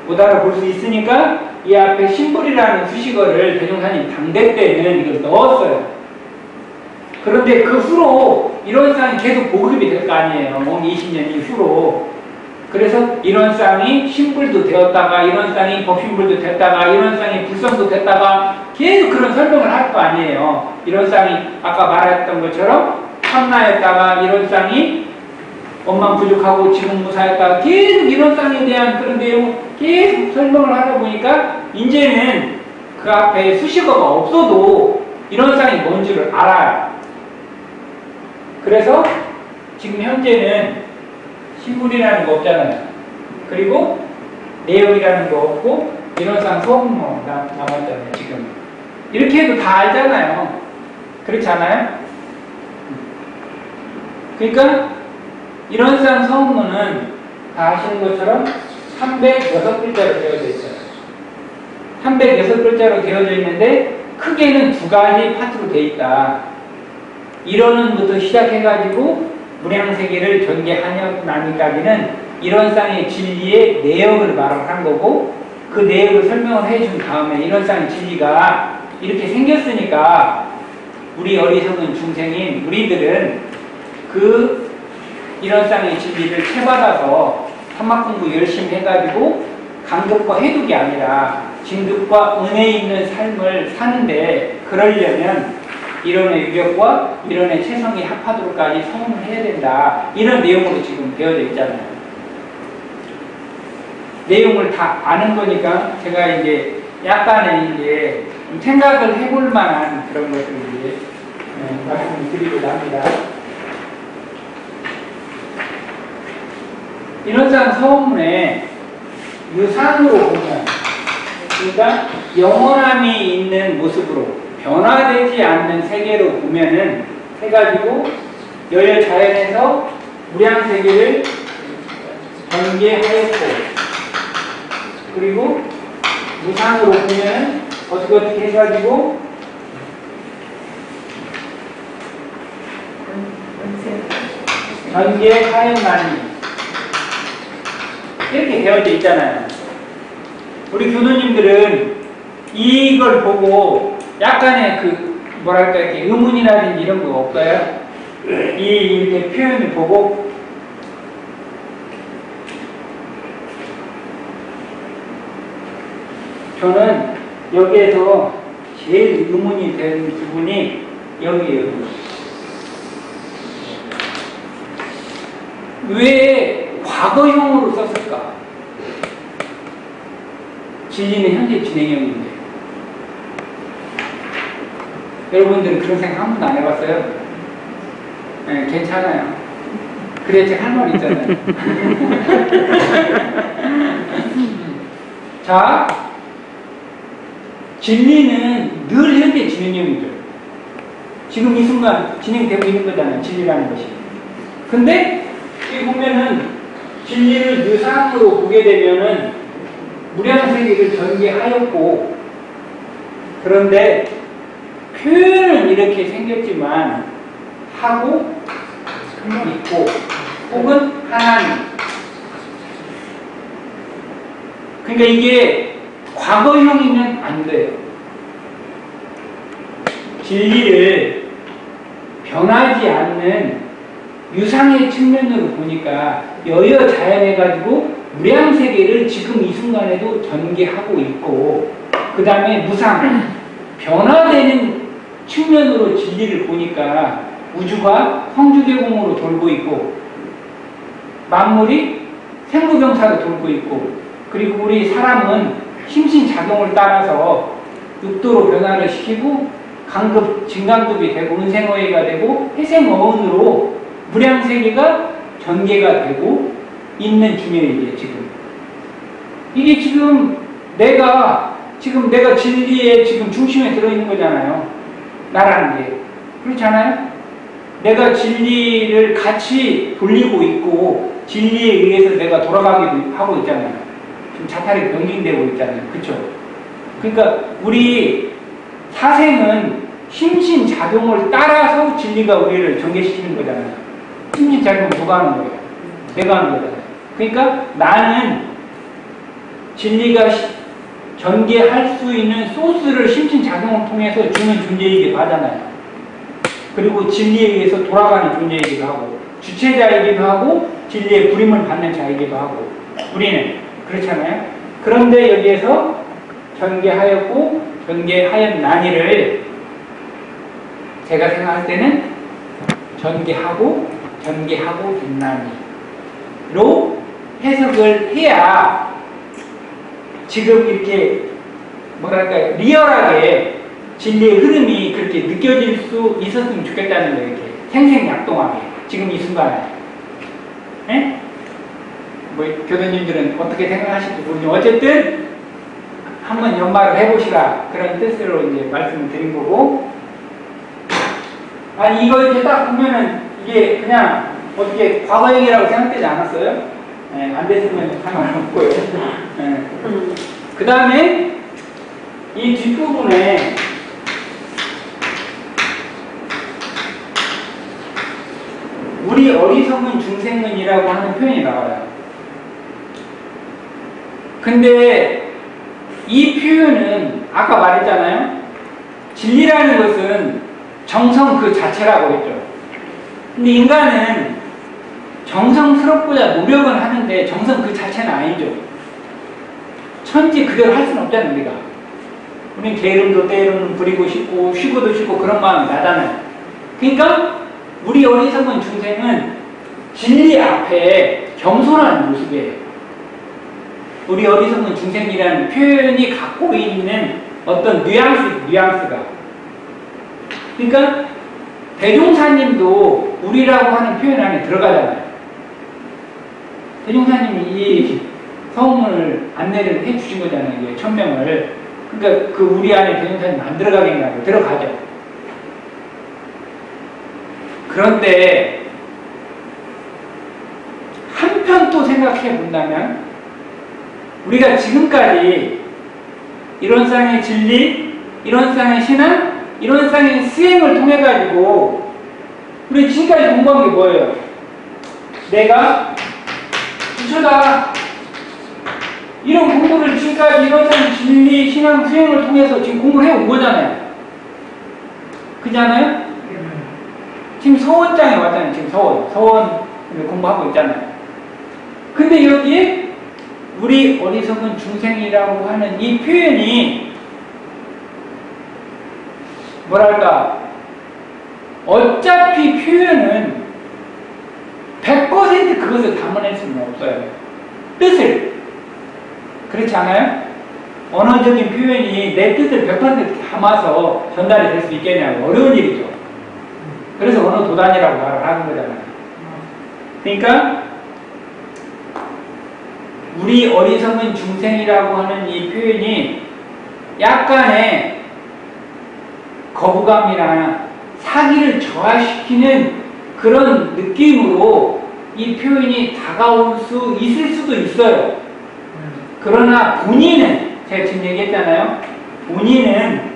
못 알아볼 수 있으니까 이 앞에 심불이라는 수식어를 대종사님 당대 때는 이걸 넣었어요. 그런데 그 후로 이론상이 계속 보급이 될 거 아니에요. 20년 이후로. 그래서 이론상이 심불도 되었다가 이론상이 법심불도 됐다가 이론상이 불성도 됐다가 계속 그런 설명을 할 거 아니에요. 이론상이 아까 말했던 것처럼 참나였다가 이론상이 원망 부족하고 지금 무사했다가 계속 이론상에 대한 그런 내용 계속 설명을 하다 보니까 이제는 그 앞에 수식어가 없어도 이론상이 뭔지를 알아요. 그래서 지금 현재는 신물이라는 거 없잖아요. 그리고 내용이라는 거 없고 이론상 소음모 남았잖아요. 지금 이렇게 해도 다 알잖아요. 그렇지 않아요? 그러니까 이론상 소음모는 다 아시는 것처럼 306글자로 되어져 있어요. 306글자로 되어져 있는데 크게는 두 가지 파트로 되어 있다. 이론은부터 시작해가지고 무량세계를 전개하냐까지는 이론상의 진리의 내역을 말을 한 거고 그 내역을 설명을 해준 다음에 이론상의 진리가 이렇게 생겼으니까 우리 어리석은 중생인 우리들은 그 이론상의 진리를 채받아서 삼막공부 열심히 해가지고 강급과 해독이 아니라 진급과 은혜 있는 삶을 사는데 그러려면 이론의 유력과 이론의 체성이 합하도록까지 성공을 해야 된다. 이런 내용으로 지금 되어져 있잖아요. 내용을 다 아는 거니까 제가 이제 약간의 이제 생각을 해볼 만한 그런 것들을 이제 말씀을 드리고자 합니다. 이론상 서원문에 유상으로 보면, 그러니까 영원함이 있는 모습으로 변화되지 않는 세계로 보면은 해가지고 여여 자연에서 무량 세계를 전개하였고, 그리고 무상으로 보면 어떻게 해가지고 전개하였나니 이렇게 되어져 있잖아요. 우리 교도님들은 이걸 보고 약간의 그 뭐랄까 이렇게 의문이라든지 이런 거 없어요? 이렇게 표현을 보고 저는 여기에서 제일 의문이 된 부분이 여기에요. 왜 과거형으로 썼을까? 진리는 현재 진행형인데. 여러분들은 그런 생각 한 번도 안 해봤어요? 네, 괜찮아요. 그래, 제가 할 말 있잖아요. 자, 진리는 늘 현재 진행형이죠. 지금 이 순간 진행되고 있는 거잖아요. 진리라는 것이. 근데, 여기 보면은 진리를 유상으로 보게 되면은 무량세계를 전개하였고, 그런데 표현은 이렇게 생겼지만 하고 있고 혹은 하나님. 그러니까 이게 과거형이면 안 돼요. 진리를 변하지 않는 유상의 측면으로 보니까 여여 자연해가지고 무량세계를 지금 이 순간에도 전개하고 있고, 그 다음에 무상, 변화되는 측면으로 진리를 보니까 우주가 성주계공으로 돌고 있고, 만물이 생로병사로 돌고 있고, 그리고 우리 사람은 심신작용을 따라서 육도로 변화를 시키고 강급, 진강급이 되고 은생어해가 되고 해생어원으로 무량세계가 전개가 되고 있는 중요이에요. 지금 이게 지금 내가 진리의 지금 중심에 들어있는 거잖아요. 나라는 게. 그렇지 않아요? 내가 진리를 같이 돌리고 있고 진리에 의해서 내가 돌아가기도 하고 있잖아요. 지금 자탈이 병진되고 있잖아요. 그렇죠? 그러니까 우리 사생은 심신작용을 따라서 진리가 우리를 전개시키는 거잖아요. 심신작용 누가 하는 거예요? 내가 하는 거잖아요. 그러니까 나는 진리가 전개할 수 있는 소스를 심신작용을 통해서 주는 존재이기도 하잖아요. 그리고 진리에 의해서 돌아가는 존재이기도 하고 주체자이기도 하고 진리의 부림을 받는 자이기도 하고 우리는 그렇잖아요. 그런데 여기에서 전개하였고 전개하였나니를 제가 생각할 때는 전개하고 됐나니로 해석을 해야 지금 이렇게 뭐랄까 리얼하게 진리의 흐름이 그렇게 느껴질 수 있었으면 좋겠다는 거예요. 이렇게 생생약동하게 지금 이 순간에. 네? 뭐 교수님들은 어떻게 생각하실지 모르지만 어쨌든 한번 연말을 해보시라 그런 뜻으로 이제 말씀을 드린 거고. 아니 이거 이렇게 딱 보면은 이게 그냥 어떻게 과거 얘기라고 생각되지 않았어요? 네, 안 됐으면 상관없고요. 네. 그 다음에 이 뒷부분에 우리 어리석은 중생은이라고 하는 표현이 나와요. 근데 이 표현은 아까 말했잖아요. 진리라는 것은 정성 그 자체라고 했죠. 근데 인간은 정성스럽고자 노력은 하는데 정성 그 자체는 아니죠. 천지 그대로 할 수는 없잖아요, 우리가. 우리는 게으름도 때로는 부리고 싶고 쉬고도 싶고 그런 마음이 나잖아요. 그러니까 우리 어리석은 중생은 진리 앞에 겸손한 모습이에요. 우리 어리석은 중생이라는 표현이 갖고 있는 어떤 뉘앙스가. 그러니까 대종사님도 우리라고 하는 표현 안에 들어가잖아요. 대종사님이 이 서문을 안내를 해 주신 거잖아요. 이게 천명을. 그러니까 그 우리 안에 대종사님 안 들어가겠냐고 들어가죠. 그런데 한편 또 생각해 본다면 우리가 지금까지 이런 쌍의 진리, 이런 쌍의 신앙, 이런 쌍의 수행을 통해 가지고 우리 지금까지 공부한 게 뭐예요? 내가 부처다. 이런 공부를 지금까지 이런 쌍의 진리, 신앙, 수행을 통해서 지금 공부를 해온 거잖아요. 그잖아요? 지금 서원장에 왔잖아요. 지금 서원 공부하고 있잖아요. 근데 여기에 우리 어리석은 중생이라고 하는 이 표현이 뭐랄까 어차피 표현은 100% 그것을 담아낼 수는 없어요. 뜻을. 그렇지 않아요? 언어적인 표현이 내 뜻을 100% 담아서 전달이 될 수 있겠냐고 어려운 일이죠. 그래서 언어 도단이라고 말을 하는 거잖아요. 그러니까 우리 어리석은 중생이라고 하는 이 표현이 약간의 거부감이나 사기를 저하시키는 그런 느낌으로 이 표현이 다가올 수 있을 수도 있어요. 그러나 본인은 제가 지금 얘기했잖아요. 본인은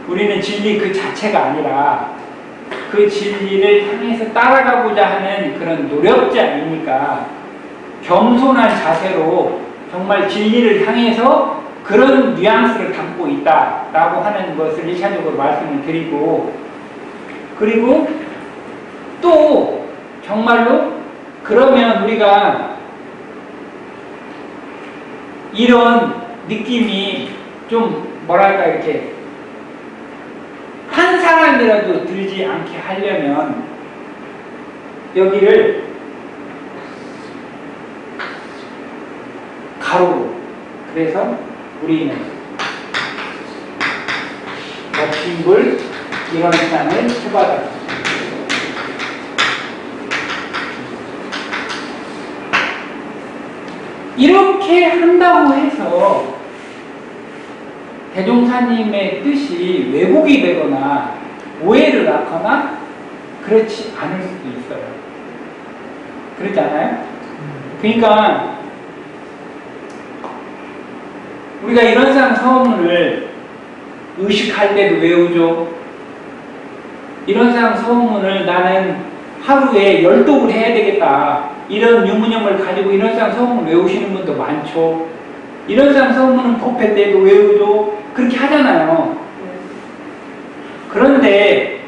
우리는 진리 그 자체가 아니라 그 진리를 향해서 따라가고자 하는 그런 노력자이니까 겸손한 자세로 정말 진리를 향해서 그런 뉘앙스를 담고 있다라고 하는 것을 1차적으로 말씀을 드리고, 그리고 또 정말로 그러면 우리가 이런 느낌이 좀 뭐랄까 이렇게 한 사람이라도 들지 않게 하려면 여기를 가로로, 그래서 우리는 덮친불 이런 상을 해받았습니다. 이렇게 한다고 해서 대종사님의 뜻이 왜곡이 되거나 오해를 낳거나 그렇지 않을 수도 있어요. 그렇지 않아요? 그러니까 우리가 이런 상 서문을 의식할 때도 외우죠. 이런 상 서문을 나는 하루에 10독을 해야 되겠다. 이런 유문형을 가지고 이런상 서문을 외우시는 분도 많죠. 이런상 서문은 법회 때도 외우죠. 그렇게 하잖아요. 그런데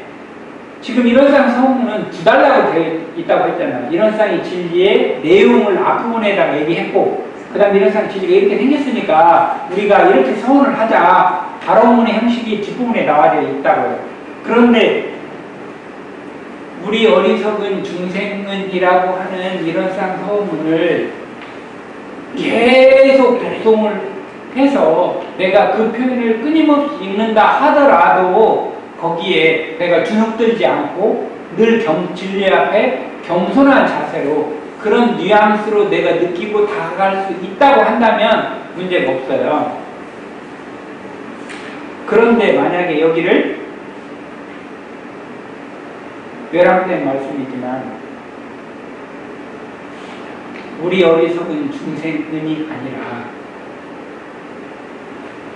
지금 이런상 서문은 2달라고 되어 있다고 했잖아요. 이런상의 진리의 내용을 앞부분에다가 얘기했고, 그 다음에 이런상 진리가 이렇게 생겼으니까 우리가 이렇게 서문을 하자. 바로문의 형식이 뒷부분에 나와 있다고요. 그런데 우리 어리석은 중생은이라고 하는 이런상 서문을 계속 독송을 해서 내가 그 표현을 끊임없이 읽는다 하더라도 거기에 내가 주눅들지 않고 늘 진리 앞에 겸손한 자세로 그런 뉘앙스로 내가 느끼고 다가갈 수 있다고 한다면 문제가 없어요. 그런데 만약에 여기를 외람된 말씀이지만 우리 어리석은 중생은이 아니라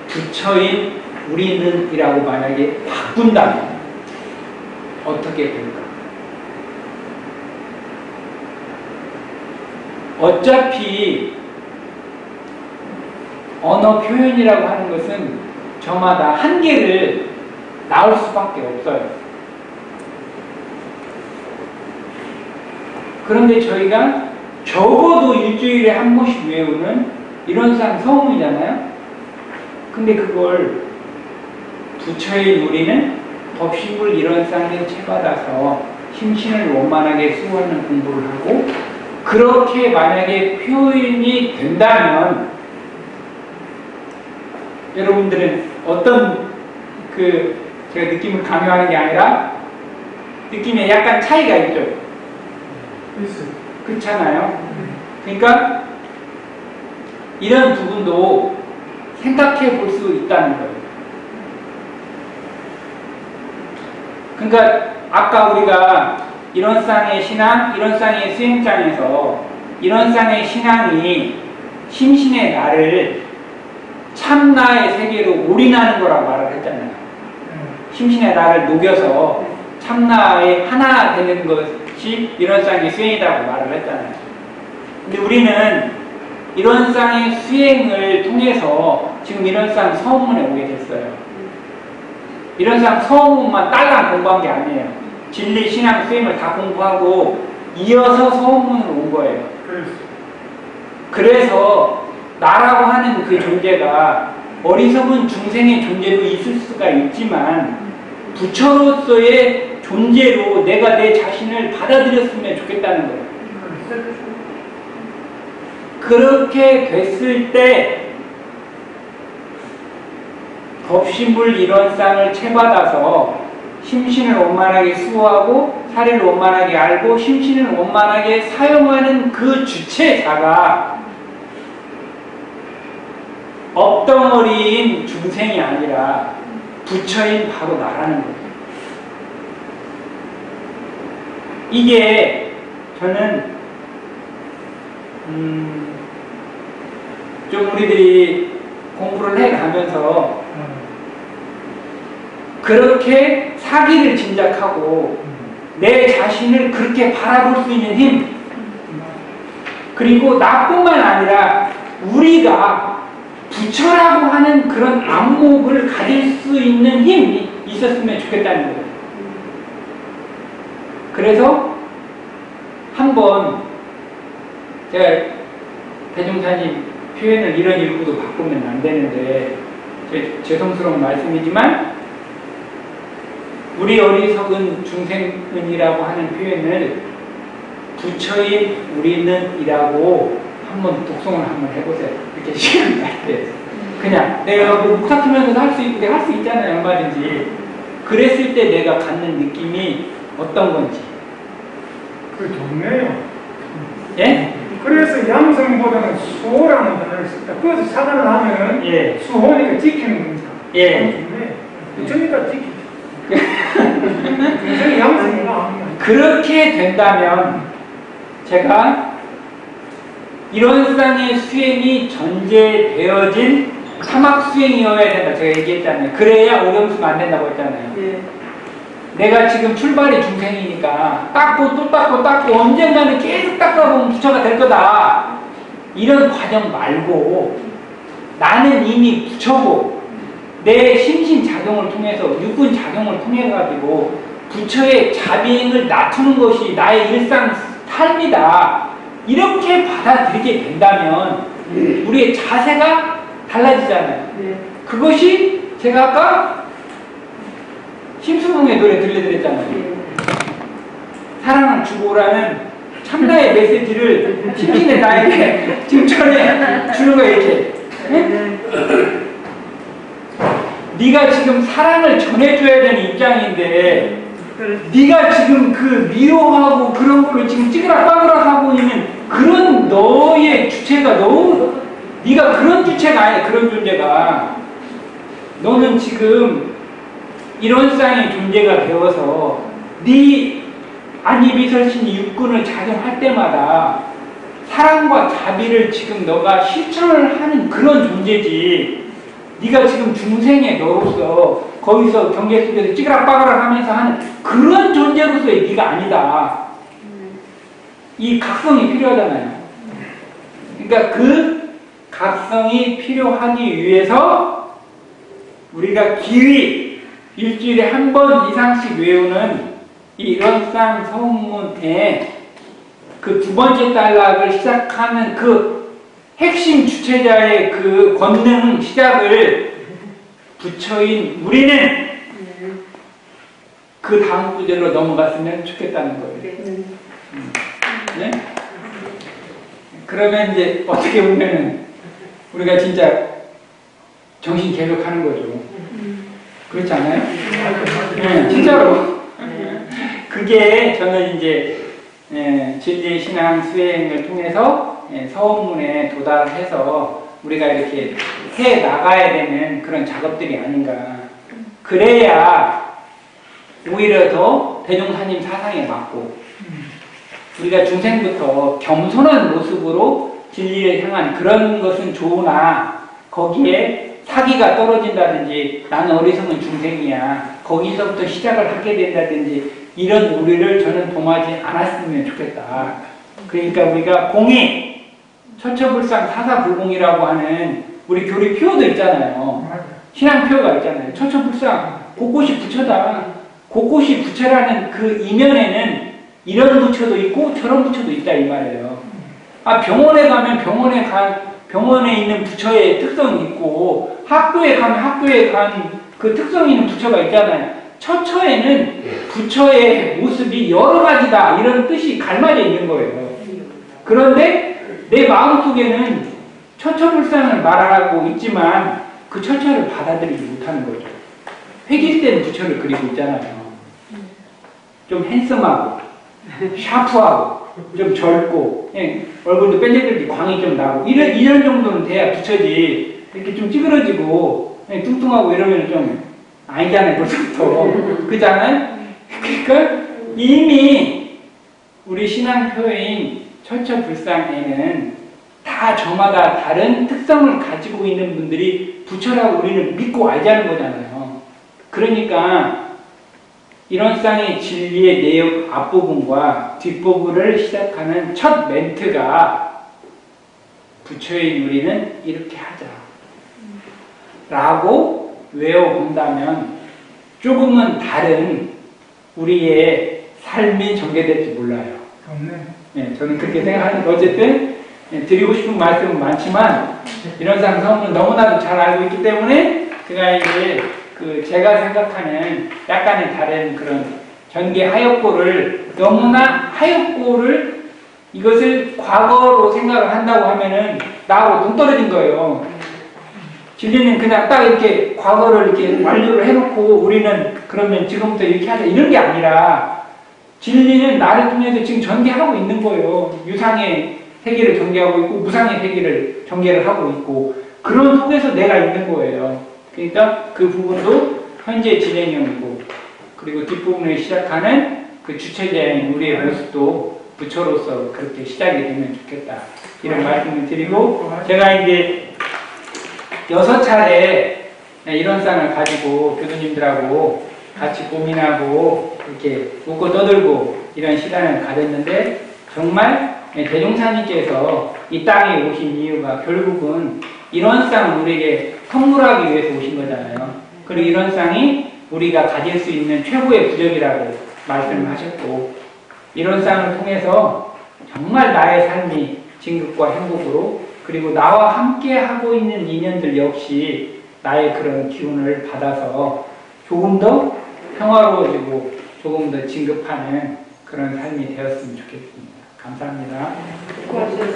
부처인 우리는이라고 만약에 바꾼다면 어떻게 될까? 어차피 언어 표현이라고 하는 것은 저마다 한계를 낳을 수밖에 없어요. 그런데 저희가 적어도 일주일에 한 번씩 외우는 이런상 서문이잖아요. 근데 그걸 부처인 우리는 법신불 이런상을 채받아서 심신을 원만하게 수호하는 공부를 하고 그렇게 만약에 표현이 된다면 여러분들은 어떤 제가 느낌을 강요하는 게 아니라 느낌에 약간 차이가 있죠. 그렇잖아요. 그러니까 이런 부분도 생각해 볼 수 있다는 거예요. 그러니까 아까 우리가 이런상의 신앙, 이런상의 수행장에서 이런상의 신앙이 심신의 나를 참나의 세계로 올인하는 거라고 말을 했잖아요. 심신의 나를 녹여서 참나의 하나 되는 것이 이런상의 수행이라고 말을 했잖아요. 근데 우리는 이런상의 수행을 통해서 지금 이런상 서문에 오게 됐어요. 이런상 서문만 딸랑 공부한 게 아니에요. 진리, 신앙, 수행을 다 공부하고 이어서 서문으로 온 거예요. 그래서 나라고 하는 그 존재가 어리석은 중생의 존재도 있을 수가 있지만 부처로서의 존재로 내가 내 자신을 받아들였으면 좋겠다는 거예요. 그렇게 됐을 때 법신불 이런상을 채받아서 심신을 원만하게 수호하고 사리를 원만하게 알고 심신을 원만하게 사용하는 그 주체자가 업덩어리인 중생이 아니라 부처인 바로 나라는 거예요. 이게 저는 좀 우리들이 공부를 해가면서 그렇게 사기를 짐작하고 내 자신을 그렇게 바라볼 수 있는 힘, 그리고 나뿐만 아니라 우리가 부처라고 하는 그런 안목을 가질 수 있는 힘이 있었으면 좋겠다는 거예요. 그래서 한번 제가 대종사님 표현을 이런 일구도 바꾸면 안 되는데 죄송스러운 말씀이지만 우리 어리석은 중생은이라고 하는 표현을 부처인 우리는이라고 한번 독송을 한번 해보세요. 이렇게 시간이 날 때. 그냥 내가 뭐 묵삭하면서도 할 수 있고 할 수 있잖아요. 얼마든지. 그랬을 때 내가 갖는 느낌이 어떤 건지. 그 좋네요. 예? 그래서 양성보다는 수호라는 단어를 썼다. 그것을 차단을 하면은 예. 수호니까 지키는 겁니다. 예. 좋네. 부처니까 지키죠. 굉장히 양성이가 그렇게 된다면 제가 이런상의 수행이 전제되어진 사막 수행이어야 된다. 제가 얘기했잖아요. 그래야 오경수가 안 된다고 했잖아요. 예. 내가 지금 출발이 중생이니까 닦고 또 닦고 닦고 언젠가는 계속 닦아보면 부처가 될 거다. 이런 과정 말고 나는 이미 부처고 내 심신작용을 통해서 육군 작용을 통해 가지고 부처의 자비행을 낮추는 것이 나의 일상 삶이다. 이렇게 받아들이게 된다면 우리의 자세가 달라지잖아요. 그것이 제가 아까 심수봉의 노래 들려드렸잖아요. 사랑을 주고라는 참나의 메시지를 심신의 나에게 증천해 주는 거예요. 이렇게. 네가 지금 사랑을 전해줘야 되는 입장인데 네가 지금 그 미워하고 그런 거를 지금 찌그락빠그락 하고 있는 그런 너의 주체가 너무 네가 그런 주체가 아니야. 그런 존재가 너는 지금 이런 쌍의 존재가 되어서 네 안이비설신이 육군을 작용할 때마다 사랑과 자비를 지금 너가 실천을 하는 그런 존재지. 네가 지금 중생의 너로서 거기서 경계 속에서 찌그락빠그락 하면서 하는 그런 존재로서의 네가 아니다. 이 각성이 필요하잖아요. 그러니까 그 각성이 필요하기 위해서 우리가 기위 일주일에 한 번 이상씩 외우는 이 일원상 서문에 그 두 번째 단락을 시작하는 그 핵심 주체자의 그 권능 시작을 부처인 우리는 그 다음 구절로 넘어갔으면 좋겠다는 거예요. 네? 그러면 이제 어떻게 보면은 우리가 진짜 정신 계속 하는 거죠. 그렇지 않아요? 네, 진짜로. 그게 저는 이제 진리 신앙 수행을 통해서 서원문에 도달해서 우리가 이렇게 해 나가야 되는 그런 작업들이 아닌가. 그래야 오히려 더 대종사님 사상에 맞고 우리가 중생부터 겸손한 모습으로 진리를 향한 그런 것은 좋으나 거기에 사기가 떨어진다든지 나는 어리석은 중생이야 거기서부터 시작을 하게 된다든지 이런 우리를 저는 동하지 않았으면 좋겠다. 그러니까 우리가 공의 처처불상 사사불공이라고 하는 우리 교리 표어도 있잖아요. 신앙 표어가 있잖아요. 처처불상 곳곳이 부처다. 곳곳이 부처라는 그 이면에는 이런 부처도 있고 저런 부처도 있다 이 말이에요. 아 병원에 가면 병원에 있는 부처의 특성이 있고 학교에 가면 학교에 간 그 특성이 있는 부처가 있잖아요. 처처에는 부처의 모습이 여러 가지다 이런 뜻이 갈맞아 있는 거예요. 그런데 내 마음속에는 처처불상을 말하고 있지만 그 처처를 받아들이지 못하는 거죠. 획일된 부처를 그리고 있잖아요. 좀 핸섬하고 샤프하고 좀 젊고 얼굴도 뺀질뺀질 광이 좀 나고 이런 정도는 돼야 부처지. 이렇게 좀 찌그러지고 뚱뚱하고 이러면 좀 아니잖아요. 벌써부터. 그잖아요? 그러니까 이미 우리 신앙표인 처처불상에는 다 저마다 다른 특성을 가지고 있는 분들이 부처라고 우리는 믿고 알자는 거잖아요. 그러니까 이런 쌍의 진리의 내용 앞부분과 뒷부분을 시작하는 첫 멘트가 부처인 우리는 이렇게 하자 라고 외워본다면 조금은 다른 우리의 삶이 전개될지 몰라요. 네, 저는 그렇게 생각하는데 어쨌든 드리고 싶은 말씀은 많지만 이런 상성은 너무나도 잘 알고 있기 때문에 제가 이제 제가 생각하는 약간의 다른 그런 전개 하엽고를 너무나 하엽고를 이것을 과거로 생각을 한다고 하면은 나하고 동떨어진 거예요. 진리는 그냥 딱 이렇게 과거를 이렇게 완료를 해놓고 우리는 그러면 지금부터 이렇게 하자 이런 게 아니라 진리는 나를 통해서 지금 전개하고 있는 거예요. 유상의 세계를 전개하고 있고 무상의 세계를 전개를 하고 있고 그런 속에서 내가 있는 거예요. 그러니까 그 부분도 현재 진행형이고 그리고 뒷부분에 시작하는 그 주체자인 우리의 모습도 부처로서 그렇게 시작이 되면 좋겠다. 이런 말씀을 드리고 제가 이제 6차례 이런 쌍을 가지고 교수님들하고 같이 고민하고 이렇게 웃고 떠들고 이런 시간을 가졌는데 정말 대종사님께서 이 땅에 오신 이유가 결국은 이런 쌍을 우리에게 선물하기 위해서 오신 거잖아요. 그리고 이런 쌍이 우리가 가질 수 있는 최고의 부적이라고 말씀을 하셨고 이런 쌍을 통해서 정말 나의 삶이 진급과 행복으로 그리고 나와 함께 하고 있는 인연들 역시 나의 그런 기운을 받아서 조금 더 평화로워지고 조금 더 진급하는 그런 삶이 되었으면 좋겠습니다. 감사합니다. 수고하셨습니다.